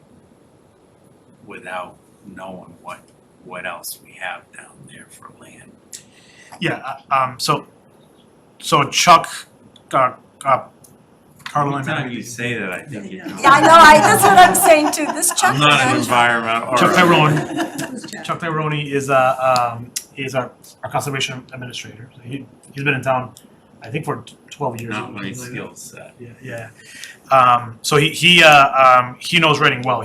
without knowing what else we have down there for land. Yeah. So so Chuck, Carlo Every and time you say that, I think you know. Yeah, I know, that's what I'm saying too, this Chuck. I'm not an environmental. Chuck or- Tyrone. Chuck Tyrone is our conservation administrator. So he's been in town, I think, for 12 years. Not my skill set. Yeah. So he knows Reading well.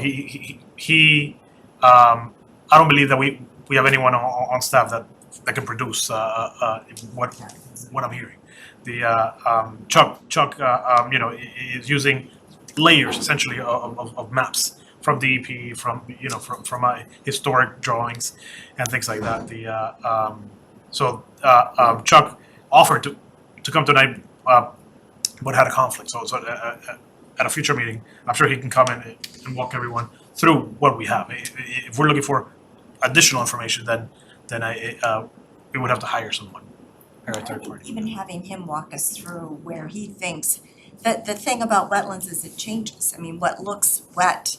I don't believe that we have anyone on staff that can produce what I'm hearing. The Chuck is using layers essentially of maps from DEP, from historic drawings and things like that. Chuck offered to come tonight, but had a conflict. So at a future meeting, I'm sure he can come in and walk everyone through what we have. If we're looking for additional information, then we would have to hire someone, hire a third party. Even having him walk us through where he thinks, the thing about wetlands is it changes. I mean, what looks wet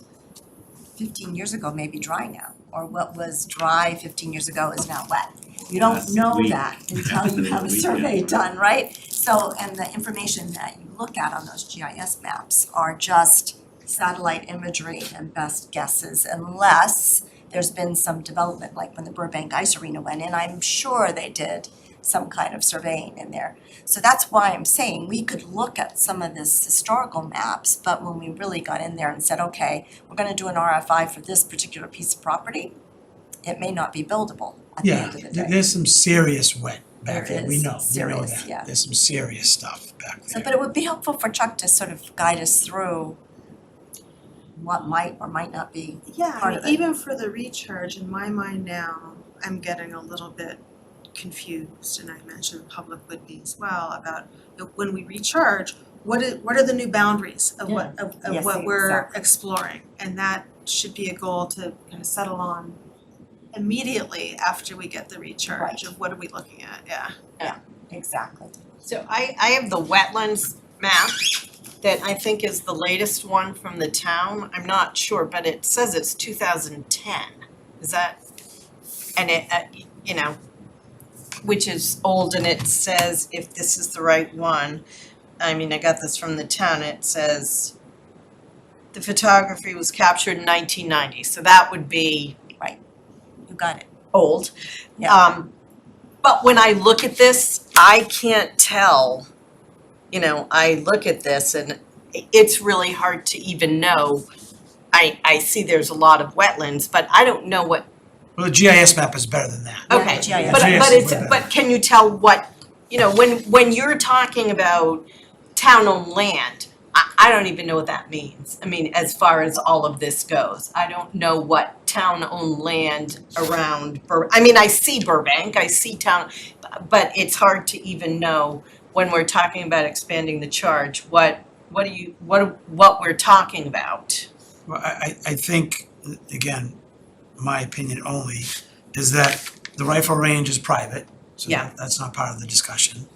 15 years ago may be dry now, or what was dry 15 years ago is now wet. You don't Last know week. that until you have a survey done, right? So, and the information that you look at on those GIS maps are just satellite imagery and best guesses, unless there's been some development, like when the Burbank Ice Arena went in, I'm sure they did some kind of surveying in there. So that's why I'm saying we could look at some of this historical maps, but when we really got in there and said, okay, we're gonna do an RFI for this particular piece of property, it may not be buildable at the Yeah, end of the day. there's some serious wet back There there, we is know serious, that. yeah. There's some serious stuff back So, there. but it would be helpful for Chuck to sort of guide us through what might or might not be. Yeah, Part I of mean, it. even for the recharge, in my mind now, I'm getting a little bit confused, and I mentioned the public would be as well, about when we recharge, what are the new boundaries of what Yes, what we're exactly. exploring? And that should be a goal to kind of settle on immediately after we get the recharge Right. of what are we looking at, yeah. Exactly. So I have the wetlands map that I think is the latest one from the town. I'm not sure, but it says it's 2010. Is that, and it, which is old, and it says, if this is the right one, I mean, I got this from the town, it says the photography was captured in 1990, so that would be You got it. old. Yeah. But when I look at this, I can't tell, I look at this and it's really hard to even know. I see there's a lot of wetlands, but I don't know what, Well, the GIS map is better than that. Yeah, okay, the GIS. but GIS is it's, way better. but can you tell what, when you're talking about town-owned land, I don't even know what that means. I mean, as far as all of this goes, I don't know what town-owned land around I see Burbank, I see town, but it's hard to even know when we're talking about expanding the charge, what we're talking about. Well, I think, again, my opinion only, is that the rifle range is private, so Yeah. that's not part of the discussion.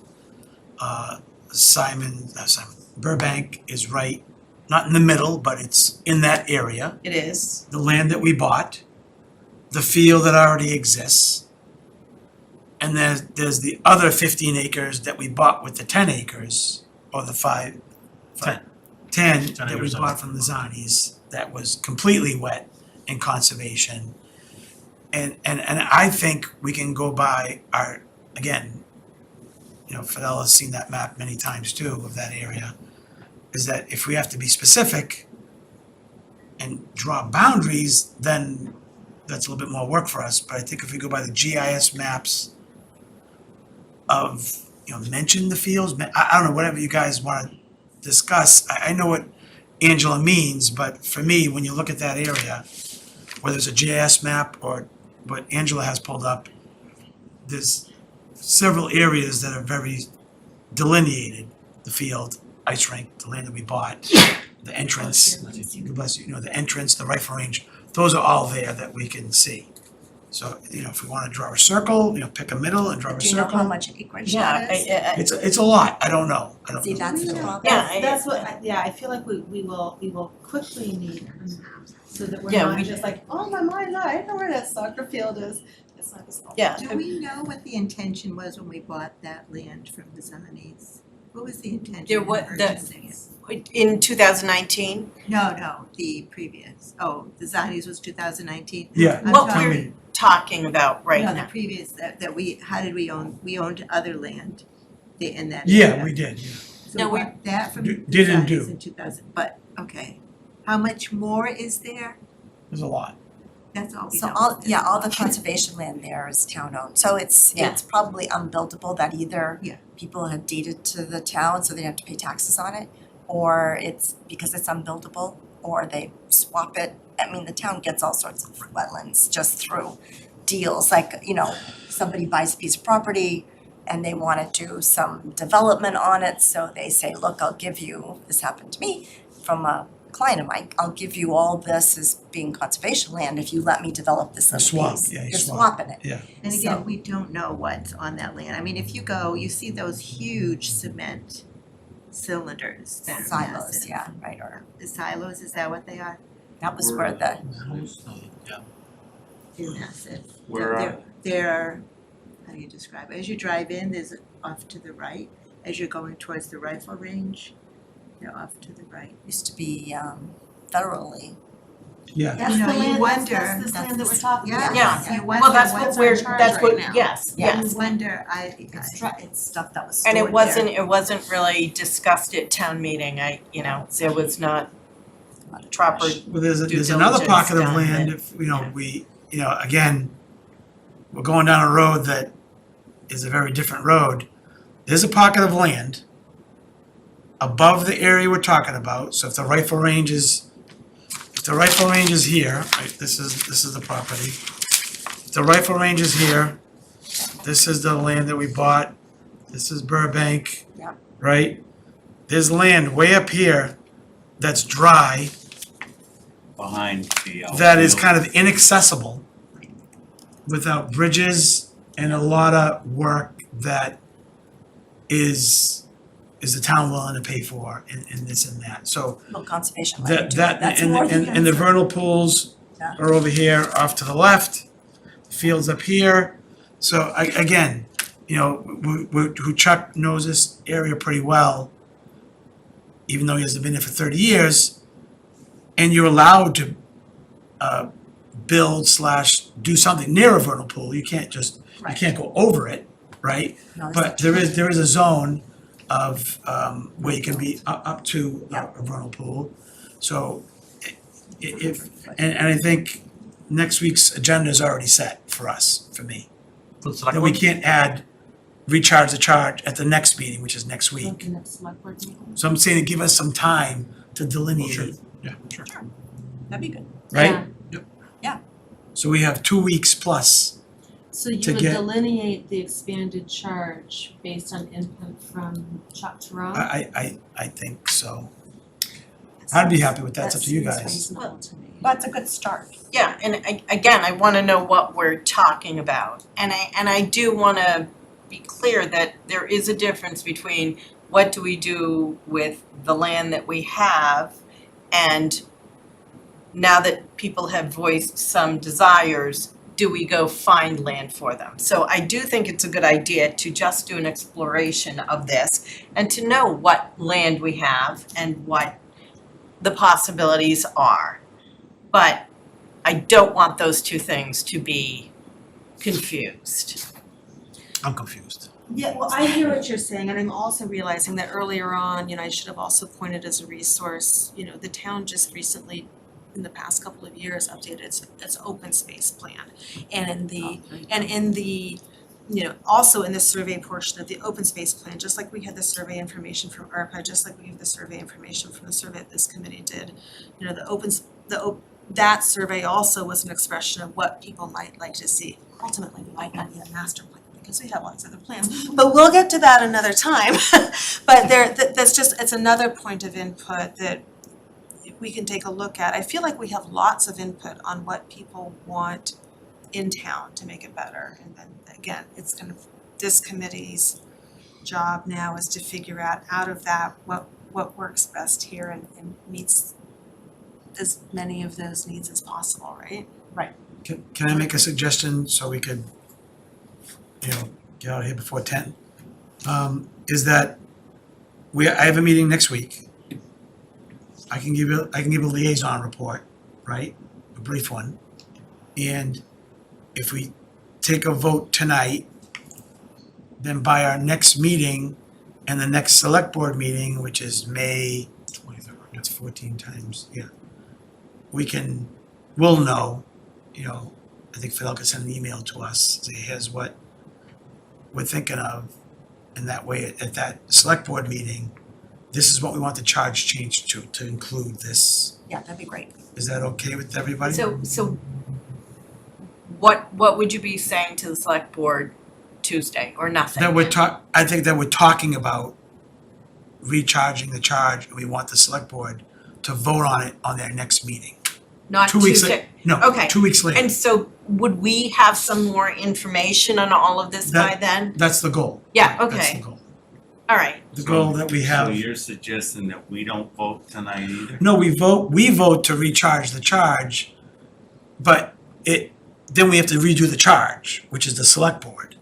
Burbank is right, not in the middle, but it's in that area. It is. The land that we bought, the field that already exists, and there's the other 15 acres that we bought with the 10 acres, or the 10 that we acres. bought from the Zannis, that was completely wet in conservation. And I think we can go by our, again, Fidel has seen that map many times too of that area, is that if we have to be specific and draw boundaries, then that's a little bit more work for us. But I think if we go by the GIS maps of, mention the fields, I don't know, whatever you guys want to discuss. I know what Angela means, but for me, when you look at that area, whether it's a GIS map or what Angela has pulled up, there's several areas that are very delineated. The field, ice rink, the land that we bought, the entrance, God bless you, the entrance, the rifle range, those are all there that we can see. So, if we want to draw a circle, pick a middle and draw a Do you know how circle. much acreage Yeah, that is? It's a lot, I don't know. See, that's the problem. Yeah, That's what, I feel like we will quickly need a map, so that we're Yeah, not we- just like, oh, my mind's eye, I know where that soccer field is. it's not this. Yeah. Do we know what the intention was when we bought that land from the Symonds? What was the intention There in wa- the- purchasing it? In 2019, No, the previous, the Zanies was 2019. Yeah. I'm what talking- we're talking about right No, now. the previous, that how did we owned other land in that Yeah, area. we did, yeah. So No, we what, that from the did and Zanies do. in 2000, but, okay. How much more is there? There's a lot. That's all we So know. all the conservation land there is town owned, so it's Yeah. probably unbuildable that either Yeah. people have deeded to the town, so they have to pay taxes on it, or it's because it's unbuildable, or they swap it. I mean, the town gets all sorts of wetlands just through deals, like, somebody buys a piece of property and they wanna do some development on it, so they say, look, I'll give you, this happened to me from a client of mine, I'll give you all this as being conservation land if you let me develop this A little swap, piece. yeah, you You're swap. swapping it. And So- again, we don't know what's on that land. I mean, if you go, you see those huge cement cylinders that are Silos, massive. yeah, right, or The silos, is that what they are? that was where the, Yeah. They're massive. Where, They're, how do you describe it? As you drive in, there's off to the right. As you're going towards the rifle range, they're off to the right. used to be federally. Yeah. That's You the know, you land, wonder- that's this land that we're talking Yeah. about. Yeah. You wonder Well, that's what's what on we're, charge that's right what, now. yes, yes. You wonder, It's stuff that was And stored it wasn't really discussed at town meeting, there was not proper, Well, there's due another diligence pocket of done land, that- if, yeah. we, again, we're going down a road that is a very different road. There's a pocket of land above the area we're talking about, so if the rifle range is here, right, this is the property. If the rifle range is here, this is the land that we bought, this is Burbank. Yep. Right? There's land way up here that's dry, behind the. that is kind of inaccessible without bridges and a lot of work that is the town willing to pay for and this and that. So Little conservation land. that and the vernal pools Yeah. are over here off to the left, fields up here. So again, who Chuck knows this area pretty well, even though he hasn't been there for 30 years, and you're allowed to build / do something near a vernal pool. You can't you can't go over it, right? But there is a zone of where you can be up to a vernal pool. So and I think next week's agenda is already set for us, for me. For the select That we board? can't add recharge the charge at the next meeting, which is next week. The next select board meeting. So I'm saying to give us some time to delineate, Yeah, sure. That'd be good. right? Yeah. So we have 2 weeks plus. So you To would get- delineate the expanded charge based on input from Chuck Terrell? I think so. I'd be happy with that, it's up to you That guys. seems reasonable to me. That's a good start. yeah, and again, I wanna know what we're talking about. And I do wanna be clear that there is a difference between what do we do with the land that we have, and now that people have voiced some desires, do we go find land for them? So I do think it's a good idea to just do an exploration of this and to know what land we have and what the possibilities are. But I don't want those two things to be confused. I'm confused. Yeah, well, I hear what you're saying, and I'm also realizing that earlier on, I should have also pointed as a resource, the town just recently, in the past couple of years, updated its open space plan. And in the also in the survey portion of the open space plan, just like we had the survey information from ARPA, just like we have the survey information from the survey that this committee did, that survey also was an expression of what people might like to see. Ultimately, we might not need a master plan because we have lots of other plans, but we'll get to that another time. But it's another point of input that we can take a look at. I feel like we have lots of input on what people want in town to make it better. And then again, this committee's job now is to figure out of that what works best here and meets as many of those needs as possible, right? Can I make a suggestion so we could, get out of here before 10? Is that I have a meeting next week. I can give a liaison report, right? A brief one. And if we take a vote tonight, then by our next meeting and the next select board meeting, which is May 23rd. that's 14 times, yeah. We'll know, I think Phil could send an email to us, say, here's what we're thinking of. And that way, at that select board meeting, this is what we want the charge changed to include this. Yeah, that'd be great. Is that okay with everybody? So what would you be saying to the select board Tuesday or nothing? I think that we're talking about recharging the charge, and we want the select board to vote on it on their next meeting. Not 2 weeks Tuesday. later. No, Okay. 2 weeks later. And so would we have some more information on all of this by then? That's the goal. Yeah, That's the okay, goal. all right. The goal that we So have. you're suggesting that we don't vote tonight either? No, we vote to recharge the charge, but then we have to redo the charge, which is the select board.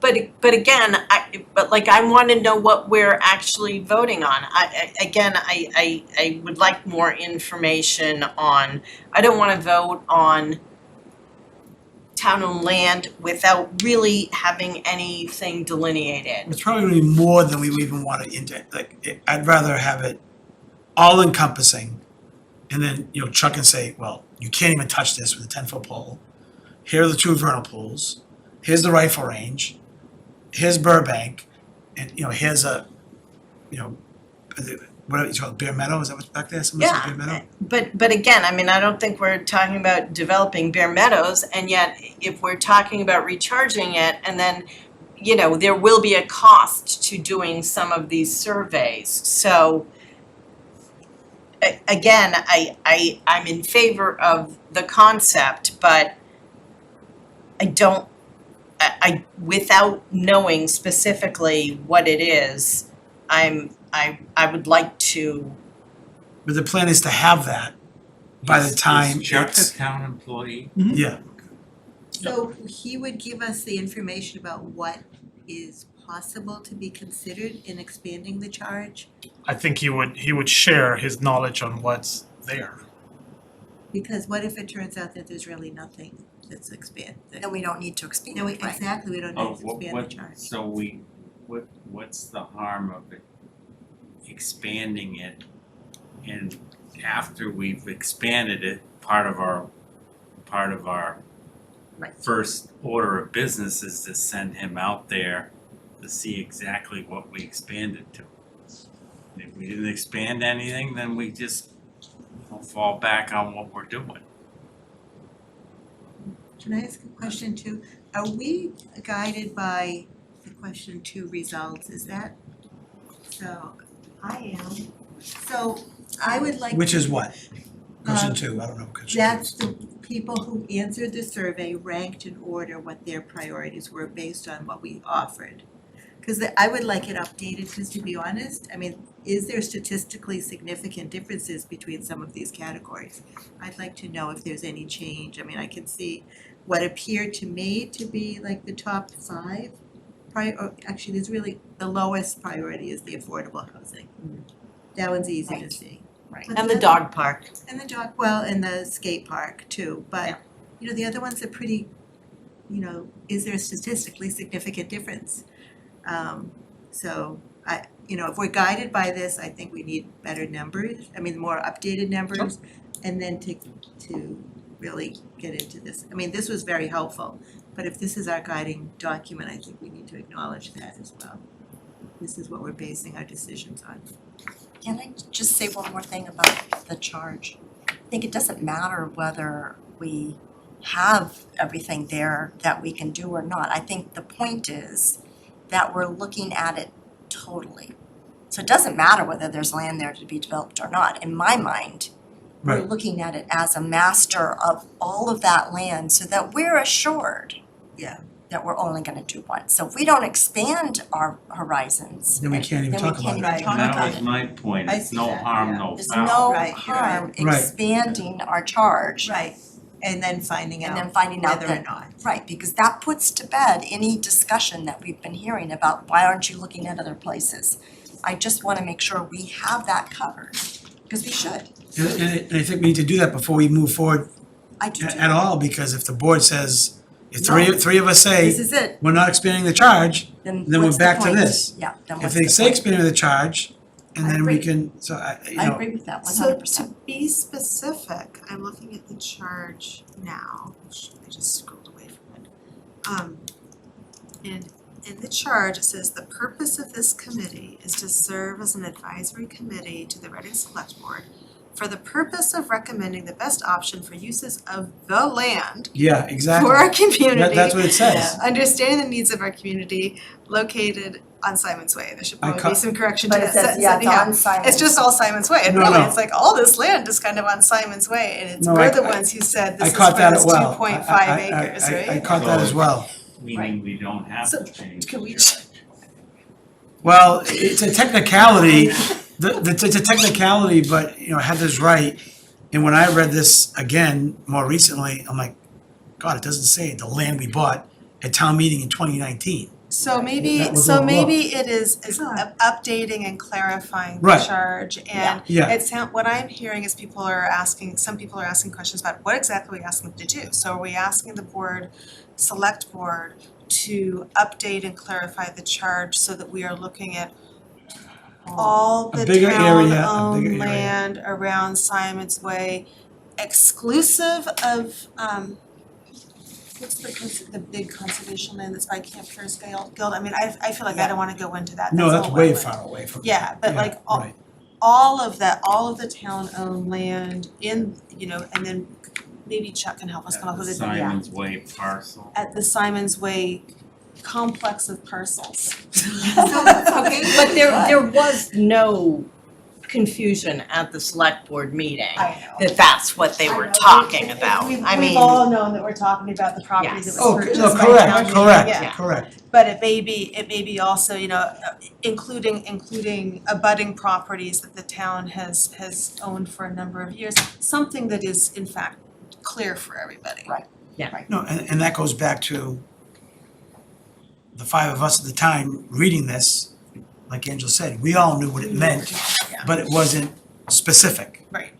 But again, I want to know what we're actually voting on. I would like more information on, I don't want to vote on town-owned land without really having anything delineated. It's probably gonna be more than we even want to indent, I'd rather have it all encompassing. And then, Chuck can say, well, you can't even touch this with a 10-foot pole. Here are the 2 vernal pools, here's the rifle range, here's Burbank, and, here's a, whatever you call it, Bear Meadow, is that what's back there? Someone said Bear Meadow? Yeah, but again, I don't think we're talking about developing Bear Meadows, and yet if we're talking about recharging it, and then, there will be a cost to doing some of these surveys, so again, I'm in favor of the concept, but I without knowing specifically what it is, I would like to. But the plan is to have that by the time Is Chuck a it's, town employee? yeah. So he would give us the information about what is possible to be considered in expanding the charge? I think he would share his knowledge on what's there. Because what if it turns out that there's really nothing that's expanded? Then we don't need to expand it, No, right? exactly, we don't Oh, need to what, expand the charge. so what's the harm of it, expanding it? And after we've expanded it, part of our Right. first order of business is to send him out there to see exactly what we expanded to. And if we didn't expand anything, then we just fall back on what we're doing. Can I ask a question too? Are we guided by the question 2 results, is that? So, I am. so I would like. Which is what? Question Um, 2, I don't know. Question That's the people who answered the survey ranked in order what their priorities were based on what we offered. Cause I would like it updated, cause to be honest, I mean, is there statistically significant differences between some of these categories? I'd like to know if there's any change. I mean, I can see what appeared to me to be like the top 5 actually, there's really, the lowest priority is the affordable housing. That one's easy to Right. see. Right. But And the dog park. And the dog, well, and the skate park too, but, the other ones are pretty, is there a statistically significant difference? So if we're guided by this, I think we need better numbers, more updated numbers. And then to really get into this, this was very helpful, but if this is our guiding document, I think we need to acknowledge that as well. This is what we're basing our decisions on. Can I just say one more thing about the charge? I think it doesn't matter whether we have everything there that we can do or not. I think the point is that we're looking at it totally. So it doesn't matter whether there's land there to be developed or not. In my mind, we're Right. looking at it as a master of all of that land so that we're assured Yeah. that we're only gonna do one. So if we don't expand our horizons, Then we can't even talk about it. then we can't even Right. talk And that about was it. my point, I it's see no that, harm, yeah. no There's foul. no Right, you're harm Right. expanding our charge. Right. and then finding and then out finding out whether or that, not. right, because that puts to bed any discussion that we've been hearing about why aren't you looking at other places? I just wanna make sure we have that covered, because we should. And I think we need to do that before we move forward I do too. at all, because if the board says, if No. three of us say, This is it, we're not expanding the charge, then then we're what's the back to point? this. Yeah, then If what's they the say point? expanding the charge, and I then we agree. can, so I I agree with that 100%. So to be specific, I'm looking at the charge now, which I just scrolled away from it. And in the charge, it says the purpose of this committee is to serve as an advisory committee to the Reading Select Board for the purpose of recommending the best option for uses of the land Yeah, exactly. for our community. That's what it says. Understanding the needs of our community located on Symonds Way. There should I probably be some correction to But that. it says, yeah, it's on Simon's. It's just all Simonds Way, and No, really, no. it's like all this land is kind of on Simon's Way, and it's, No, we're I- the ones who said I this is for caught that this as well. 2.5 acres, right? I caught that as well. Meaning we don't have So, to change. can we the charge. Well, it's a technicality, it's a technicality, but, you know, Heather's right. And when I read this again more recently, I'm like, God, it doesn't say the land we bought at town meeting in 2019. So That maybe, was so overlooked. maybe it is Yeah. updating and clarifying the Right. charge, and Yeah. what I'm hearing is some people are asking questions about what exactly are we asking them to do? So are we asking the select board to update and clarify the charge so that we are looking at all A the bigger area, a bigger town-owned area. land around Symonds Way, exclusive of, what's the big conservation land that's by Camp Pierce Guild? I mean, I feel like I don't wanna go into that, No, that's all way wetland. far away from. Yeah, but like right. all of the town-owned land in, you know, and then maybe Chuck can help us come up with a, Simon's Way parcel. at the Symonds Way complex of parcels. Okay, but there was no confusion at the select board meeting I know. that that's what they I were know. talking about. We've I mean, all known that we're talking about the property that Yes. was Oh, purchased no, by town correct, meeting, correct, yeah. correct. But it may be also, you know, including abutting properties that the town has owned for a number of years, something that is in fact clear for everybody. Right. No, and that goes back to the five of us at the time reading this, like Angela said, we all knew what it meant, Yeah. but it wasn't specific. Right.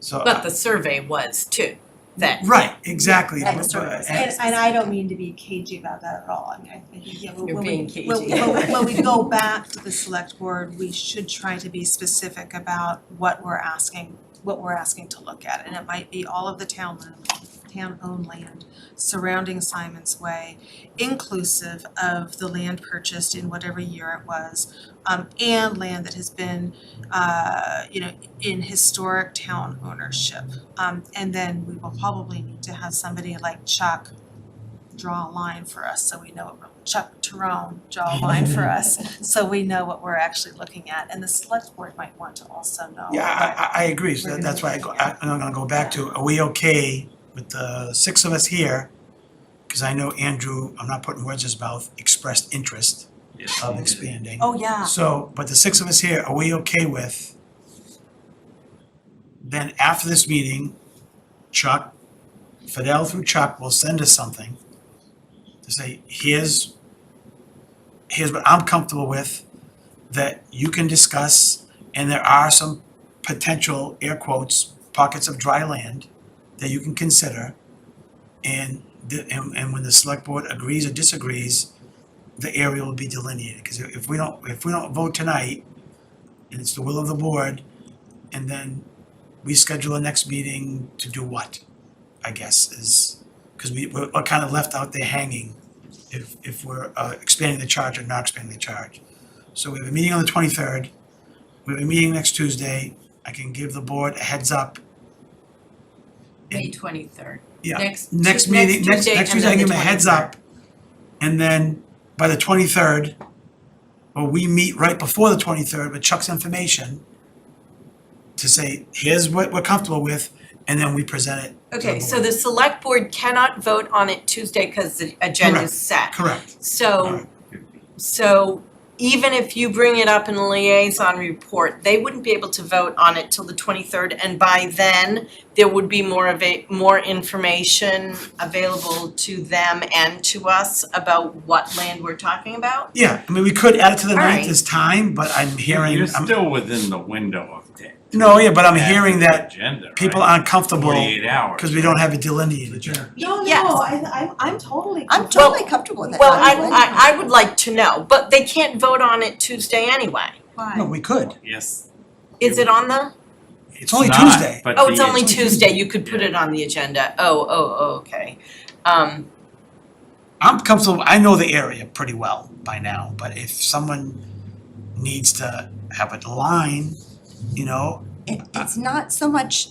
So. but the survey was too, that. Right, exactly. And but- and I don't mean to be cagey about that at all, I mean, I think, yeah, You're when being we, cagey. when we go back to the select board, we should try to be specific about what we're asking to look at, and it might be all of the town-owned land surrounding Symonds Way, inclusive of the land purchased in whatever year it was, and land that has been, you know, in historic town ownership. And then we will probably need to have somebody like Chuck draw a line for us, so we know, Chuck Tyrone draw a line for us, so we know what we're actually looking at, and the select board might want to also know. Yeah, I agree, so We're that's why gonna- I'm gonna go back to, are we okay with the six of us here? Cause I know Andrew, I'm not putting words in his mouth, expressed interest of expanding. Oh, yeah. So, but the six of us here, are we okay with? Then after this meeting, Chuck, Fidel through Chuck will send us something to say, here's what I'm comfortable with that you can discuss, and there are some potential, air quotes, pockets of dry land that you can consider. And when the select board agrees or disagrees, the area will be delineated, because if we don't vote tonight, and it's the will of the board, and then we schedule a next meeting to do what, I guess, is, because we're kind of left out there hanging if we're expanding the charge or not expanding the charge. So we have a meeting on the 23rd, we have a meeting next Tuesday, I can give the board a heads up. May 23rd. Yeah, Next meeting, next Tuesday, and Tuesday, I then give the them a heads 23rd. up. And then by the 23rd, or we meet right before the 23rd with Chuck's information to say, here's what we're comfortable with, and then we present it to Okay, the so board. the select board cannot vote on it Tuesday because the agenda's set. Correct. So, Alright. so even if you bring it up in a liaison report, they wouldn't be able to vote on it till the 23rd, and by then, there would be more information available to them and to us about what land we're talking about? Yeah, I mean, we could add it to the All ninth right. as time, but I'm hearing, You're still within the window of that. no, yeah, but I'm hearing that Agenda, people right? aren't comfortable 48 hours. because we don't have it delineated. No, Yes. no, I'm totally I'm comfortable. totally comfortable with that. Well, I'm I would like to know, but they can't vote on it Tuesday anyway. No, we could. Yes. Is it on the? It's only not, Tuesday. but Oh, it's the- only Tuesday, you could put it on the agenda. Oh, okay. I'm comfortable, I know the area pretty well by now, but if someone needs to have a line, you know, It's not so much,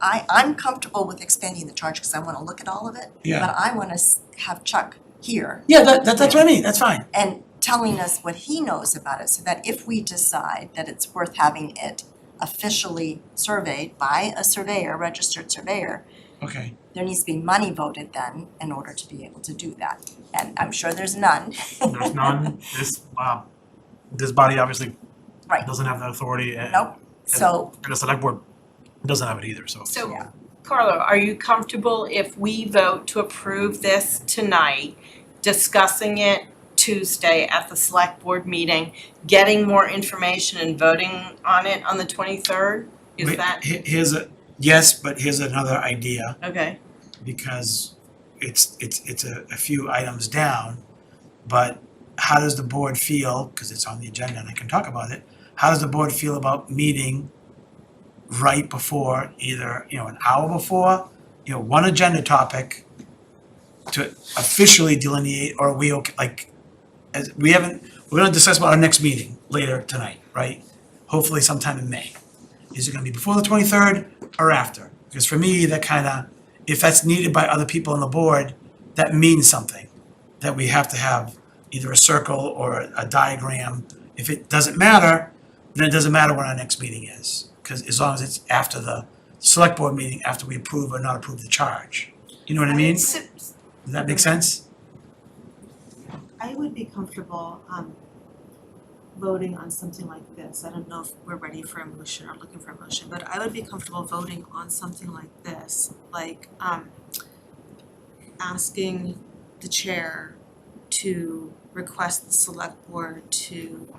I'm comfortable with expanding the charge because I wanna look at all of it. Yeah. But I wanna have Chuck here yeah, that's what I mean, that's fine. and telling us what he knows about it, so that if we decide that it's worth having it officially surveyed by a surveyor, registered surveyor, Okay. there needs to be money voted then in order to be able to do that. And I'm sure there's none. There's none, this body obviously Right. doesn't have that authority, and Nope, so, the select board doesn't have it either, so. So, Yeah. Carlo, are you comfortable if we vote to approve this tonight, discussing it Tuesday at the select board meeting, getting more information and voting on it on the 23rd? Is Wait, that, Here's yes, but here's another idea, okay? because it's a few items down, but how does the board feel, because it's on the agenda and I can talk about it, how does the board feel about meeting right before, either, an hour before, one agenda topic to officially delineate, or are we okay, like, as, we're gonna discuss about our next meeting later tonight, right? Hopefully sometime in May. Is it gonna be before the 23rd or after? Because for me, that kinda, if that's needed by other people on the board, that means something. That we have to have either a circle or a diagram. If it doesn't matter, then it doesn't matter when our next meeting is. Because as long as it's after the select board meeting, after we approve or not approve the charge. You know what I mean? Does that make sense? I would be comfortable voting on something like this. I don't know if we're ready for a motion or looking for a motion, but I would be comfortable voting on something like this, like asking the chair to request the select board to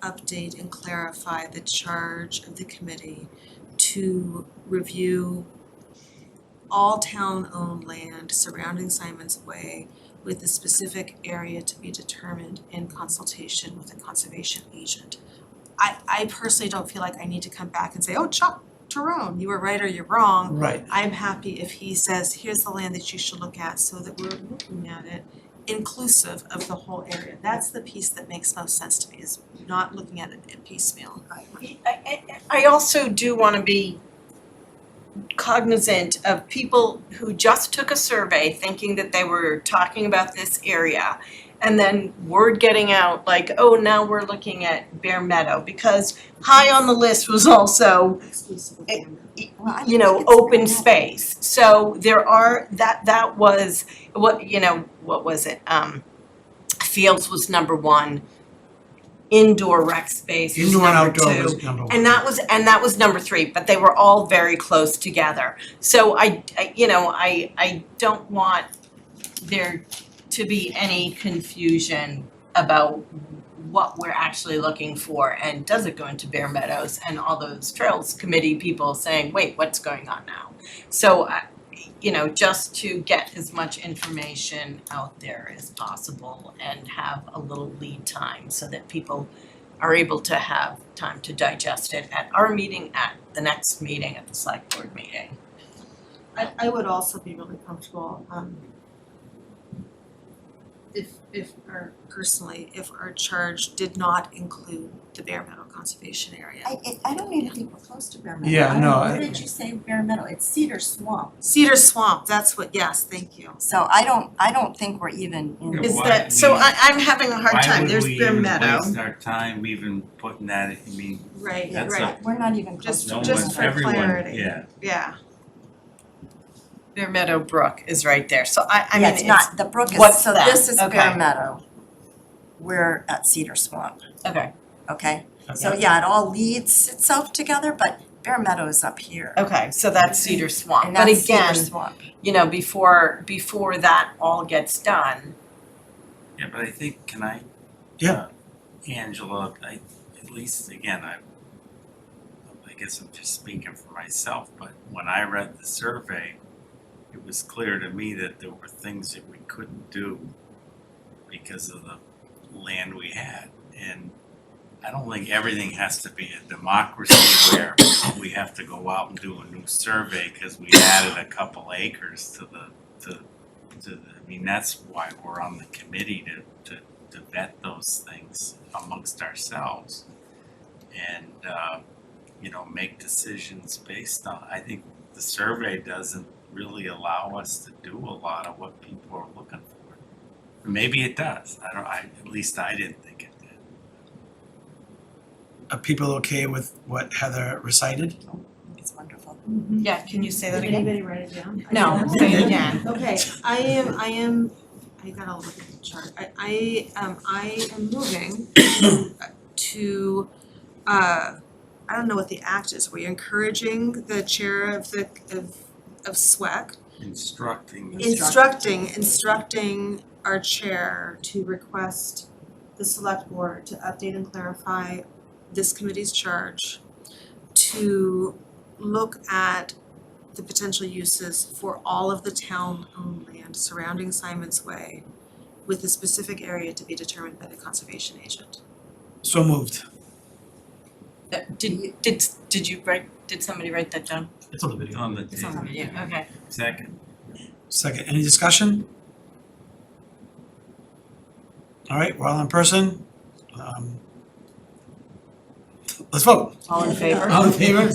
update and clarify the charge of the committee to review all town-owned land surrounding Symonds Way with a specific area to be determined in consultation with a conservation agent. I personally don't feel like I need to come back and say, oh, Chuck, Tyrone, you were right or you're wrong. Right. I'm happy if he says, here's the land that you should look at, so that we're looking at it inclusive of the whole area. That's the piece that makes most sense to me, is not looking at it in piecemeal. I also do want to be cognizant of people who just took a survey thinking that they were talking about this area, and then word getting out like, oh, now we're looking at Bear Meadow, because high on the list was also, Exclusive of It- them. well, I you know, think it's open very space. So there are, that was, what was it? Fields was number one, indoor rec space was Indoor and number outdoor two. was number one. And that was number three, but they were all very close together. So I don't want there to be any confusion about what we're actually looking for, and does it go into Bear Meadows, and all those Trails Committee people saying, wait, what's going on now? So, just to get as much information out there as possible and have a little lead time so that people are able to have time to digest it at our meeting, at the next meeting, at the select board meeting. I would also be really comfortable, if our charge did not include the Bear Meadow Conservation Area. I don't even think we're close to Bear Meadow. Yeah, I don't no, know, I- where did you say Bear Meadow? It's Cedar Swamp. Cedar Swamp, that's what, yes, thank you. So I don't think we're even in. Yeah, Is why that, so I'm having a hard time, there's Bear Meadow. Why would we even waste our time even putting that, Right, Yeah, That's right, We're not even close Just- to no it. just for everyone, clarity. yeah. yeah. Bear Meadow Brook is right there, so I mean, Yeah, it's not, the brook is, what's so that? this is Bear Okay. Meadow. we're at Cedar Swamp, Okay, okay? So yeah, it all leads itself together, but Bear Meadow is up here. okay, so that's Cedar Swamp. And But that's Cedar again, Swamp. you know, before that all gets done, Yeah, but I think, can I? Yeah. Angela, at least, again, I guess I'm just speaking for myself, but when I read the survey, it was clear to me that there were things that we couldn't do because of the land we had. And I don't think everything has to be a democracy where we have to go out and do a new survey because we added a couple acres to the, I mean, that's why we're on the committee to vet those things amongst ourselves and, you know, make decisions based on, I think the survey doesn't really allow us to do a lot of what people are looking for. Maybe it does, at least I didn't think it did. Are people okay with what Heather recited? It's wonderful. yeah, can you say that Did again? anybody write it down? No, say it again. Okay, I gotta look at the chart. I am moving to, I don't know what the act is. We're encouraging the chair of SWEC, instructing our chair to request the select board to update and clarify this committee's charge, to look at the potential uses for all of the town-owned land surrounding Symonds Way with a specific area to be determined by the conservation agent. So moved. Did you write, did somebody write that down? It's on the video. On the It's on the video, okay. second. Second, any discussion? All right, we're all in person. Let's vote. All in favor? All in favor?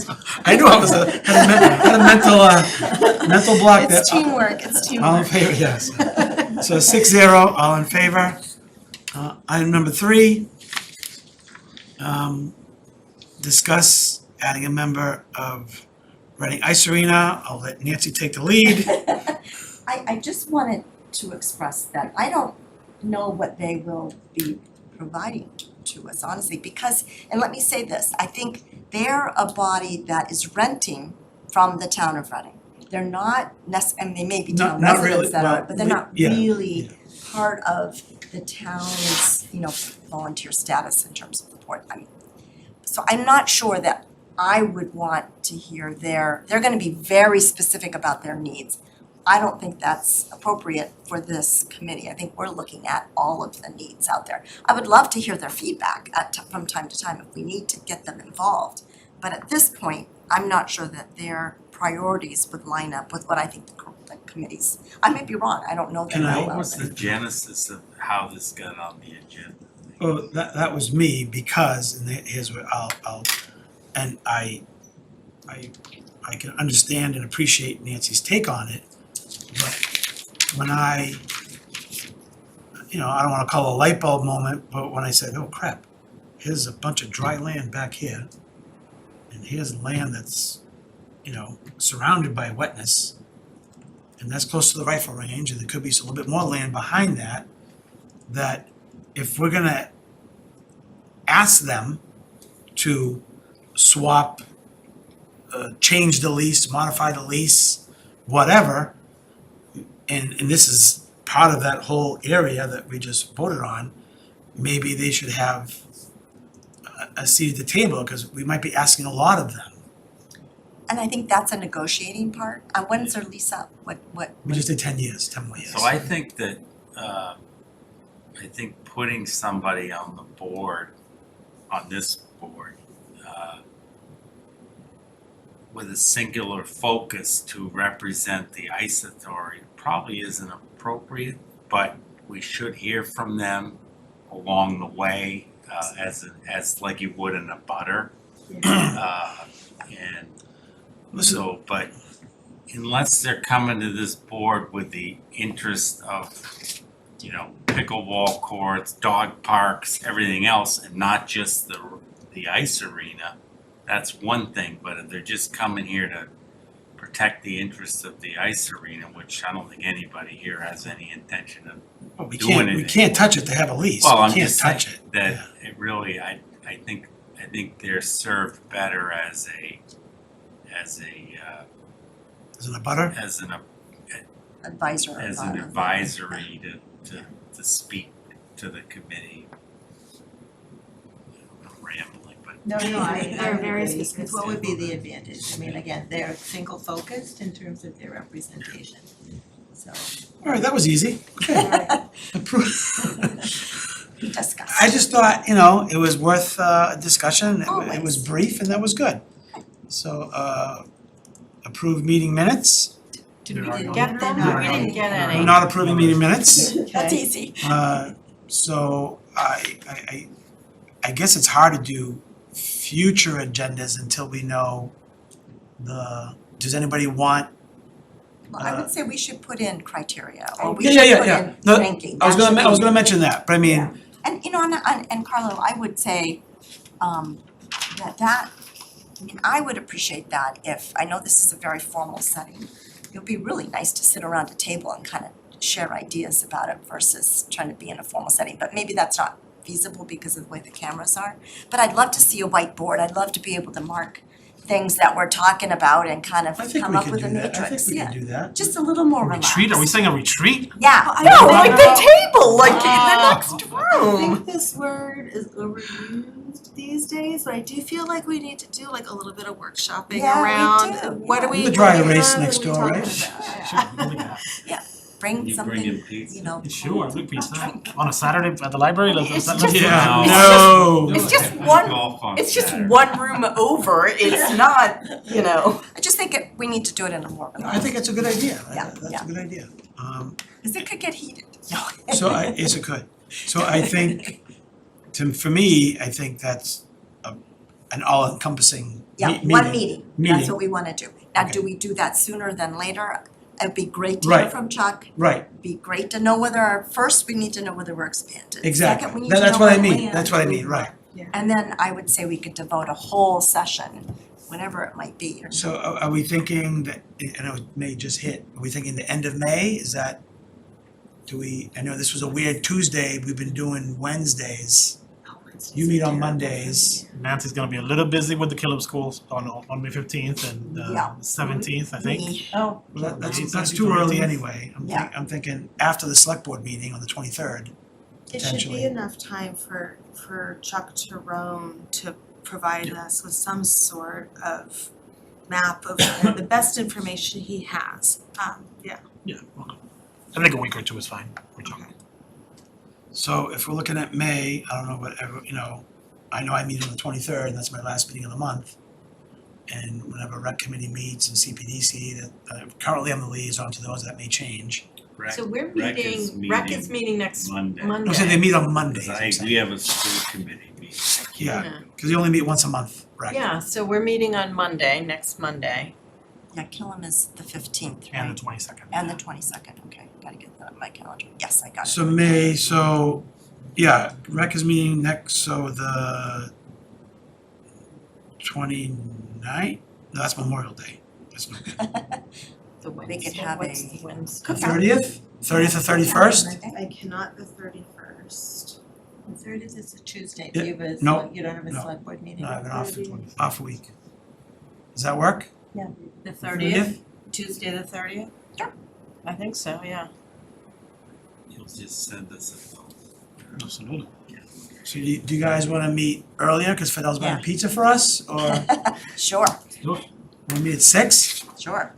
I knew I was had a mental block there. It's teamwork, All in favor, yes. So 6-0, all in favor. Item number 3. Discuss adding a member of Reading Ice Arena. I'll let Nancy take the lead. I just wanted to express that I don't know what they will be providing to us, honestly, because, and let me say this, I think they're a body that is renting from the town of Reading. They're not and they may be town Not really, residents that are, well, but they're not yeah, really part of the town's, volunteer status in terms of the board. I mean, so I'm not sure that I would want to hear they're gonna be very specific about their needs. I don't think that's appropriate for this committee. I think we're looking at all of the needs out there. I would love to hear their feedback from time to time if we need to get them involved. But at this point, I'm not sure that their priorities would line up with what I think the committees, I may be wrong, I don't know them Can I- that What well. was the genesis of how this got on the agenda? Well, that was me because, and here's what I'll and I can understand and appreciate Nancy's take on it, but when I don't wanna call it a light bulb moment, but when I said, oh crap, here's a bunch of dry land back here, and here's land that's, surrounded by wetness, and that's close to the rifle range, and there could be a little bit more land behind that, that if we're gonna ask them to swap, change the lease, modify the lease, whatever, and this is part of that whole area that we just voted on, maybe they should have a seat at the table, because we might be asking a lot of them. And I think that's a negotiating part. When's their lease up? What? We just did 10 more years. So I think that, putting somebody on the board, on this board, with a singular focus to represent the ICE authority probably isn't appropriate, but we should hear from them along the way, as like you would in a butter. And so, but unless they're coming to this board with the interest of, pickleball courts, dog parks, everything else, and not just the ice arena, that's one thing. But if they're just coming here to protect the interests of the ice arena, which I don't think anybody here has any intention of. Well, we doing can't, we anything. can't touch it, they have a lease, Well, we I'm can't just saying touch it. that Yeah. it really, I think they're served better as As in a butter? Advisor. as an advisory to speak to the committee. I'm rambling, but No, I There are would very agree. specific What would be the advantage? I mean, again, they're single focused in terms of their representation, so. All right, that was easy. Discuss. I just thought, it was worth a discussion, it was Always. brief and that was good. So, approved meeting minutes, Did we There are no- get them? There are We no- didn't get we're any. not approving meeting minutes. That's Okay. easy. So I guess it's hard to do future agendas until we know does anybody want? Well, I would say we should put in criteria, or we Yeah, should yeah, put yeah. in No, ranking. I was That should be- gonna mention that, but I mean, Yeah. And and Carlo, I would say I would appreciate that if, I know this is a very formal setting, it would be really nice to sit around a table and kind of share ideas about it versus trying to be in a formal setting, but maybe that's not feasible because of the way the cameras are. But I'd love to see a whiteboard, I'd love to be able to mark things that we're talking about and kind of I think come we up could with a do that, I think matrix, we yeah. could do that. Just a little more relaxed. Retreat, are we saying a retreat? Yeah, No, like the table, like in the I next room. think this word is overused these days, but I do feel like we need to do like a little bit of workshopping Yeah, we around do, what yeah. are we The dry looking erase at, next what are we door, talking right? about? Sure, look at bring you something, bring in pizza. you know. Sure, look, pizza on a Saturday at the library, let's It's let's just- Yeah, No. no. It's just I one, golf on it's just Saturday. one room over, it's not, I just think we need to do it in a more I relaxed, think it's a good idea, Yeah, that's yeah. a good idea. because it could get heated. Yes, it could. So I think, for me, I think that's an all-encompassing Yeah, meeting. one meeting, that's Meeting. what we wanna do. Now, do Okay. we do that sooner than later? It'd be great to hear Right. from Chuck, Right, be great to know whether, first, we need to know whether we're expanded. exactly. Second, we need to know That's what I where mean, land. that's what I mean, right. And then I would say we could devote a whole session, whenever it might be. So are we thinking that, I know May just hit, are we thinking the end of May? Is that, I know this was a weird Tuesday, we've been doing Wednesdays. You meet on Mondays. Nancy's gonna be a little busy with the Caleb schools on May 15th and Yeah. 17th, I think. Me, Oh, Well, that's Maybe too early 17th. anyway. Yeah. I'm thinking after the select board meeting on the 23rd. It should Potentially. be enough time for Chuck Tyrone to provide us with some sort of map of the best information he has. Yeah. Yeah, okay. I think a week or two is fine. We're talking. So if we're looking at May, I don't know, whatever, I know I meet on the 23rd, and that's my last meeting of the month. And whenever rec committee meets and CPDC, that currently I'm the liaison to those, that may change. Rec- So we're rec is meeting, rec is meeting next Monday. Monday. I said they meet on Mondays, 'Cause I'm saying. we have a school committee meeting. Yeah, because they only meet once a month, right? Yeah, so we're meeting on Monday, next Monday. yeah, Killam is the 15th, right? And the 22nd. And the 22nd, okay, gotta get that on my calendar. Yes, I got it. So May, rec is meeting next, so the 29th? No, that's Memorial Day. That's no good. The Wednesday, have what's a the Wednesday? The 30th? 30th or 31st? I cannot the 31st. the 30th is a Tuesday, Yeah, do you have a, no, you don't have a no. select board meeting? No, I have an off, 30th. off week. Does that work? The 30th, Tuesday the 30th? Sure. I think so, yeah. You'll just send us a note. Absolutely. So do you guys want to meet earlier, because Fidel's buying Yeah. pizza for us, or Sure, want to meet at 6? sure.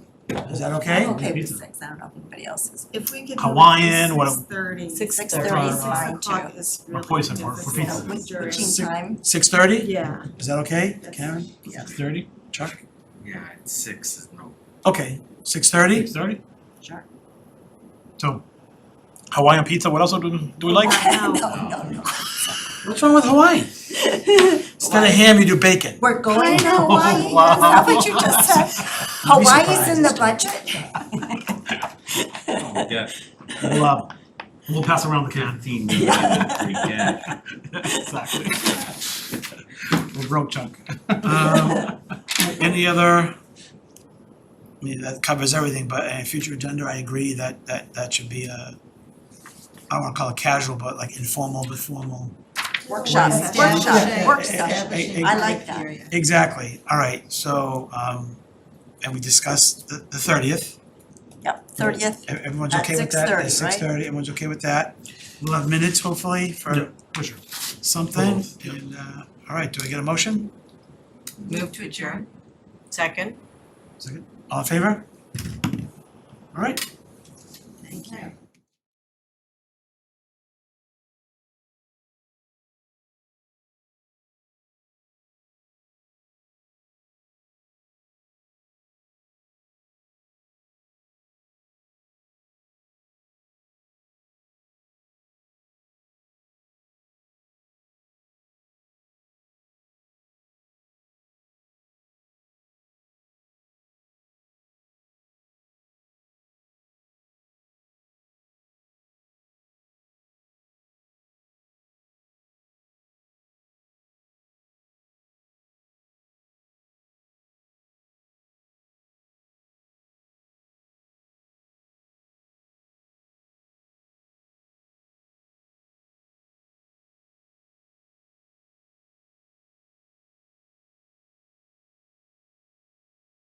Is that okay? I'm okay with Pizza. 6, I don't know if anybody else is. If we could Hawaiian, what- 6:30. 6:30 is fine, o'clock too. is Or really poison for difficult pizza. With during- routine time, 6:30? Yeah. Is that okay, Yes. Karen? Yeah. 30? Chuck? Yeah, 6 is no. Okay, 6:30? 6:30? sure. So Hawaiian pizza, what else do we like? No. No. What's wrong with Hawaii? Instead of ham, you do bacon. We're going to Hawaii, is Wow. that what you just said? Hawaii's in the budget? Oh, yeah, We'll pass around the can. 15 million in free cash. Exactly. We're broke, Chuck. Any other I mean, that covers everything, but in a future agenda, I agree that should be a, I don't wanna call it casual, but like informal but formal. Workshop, Establishing- workshop. establishing I like that. criteria. Exactly, all right, so, and we discussed the 30th. Yep, 30th. Everyone's At okay with that? 6:30, At 6:30, everyone's okay with that? We'll have minutes hopefully Yeah, for for sure. something, Both, yeah. and, all right, do I get a motion? Move to adjourn. Second? All in favor? All right, Thank you.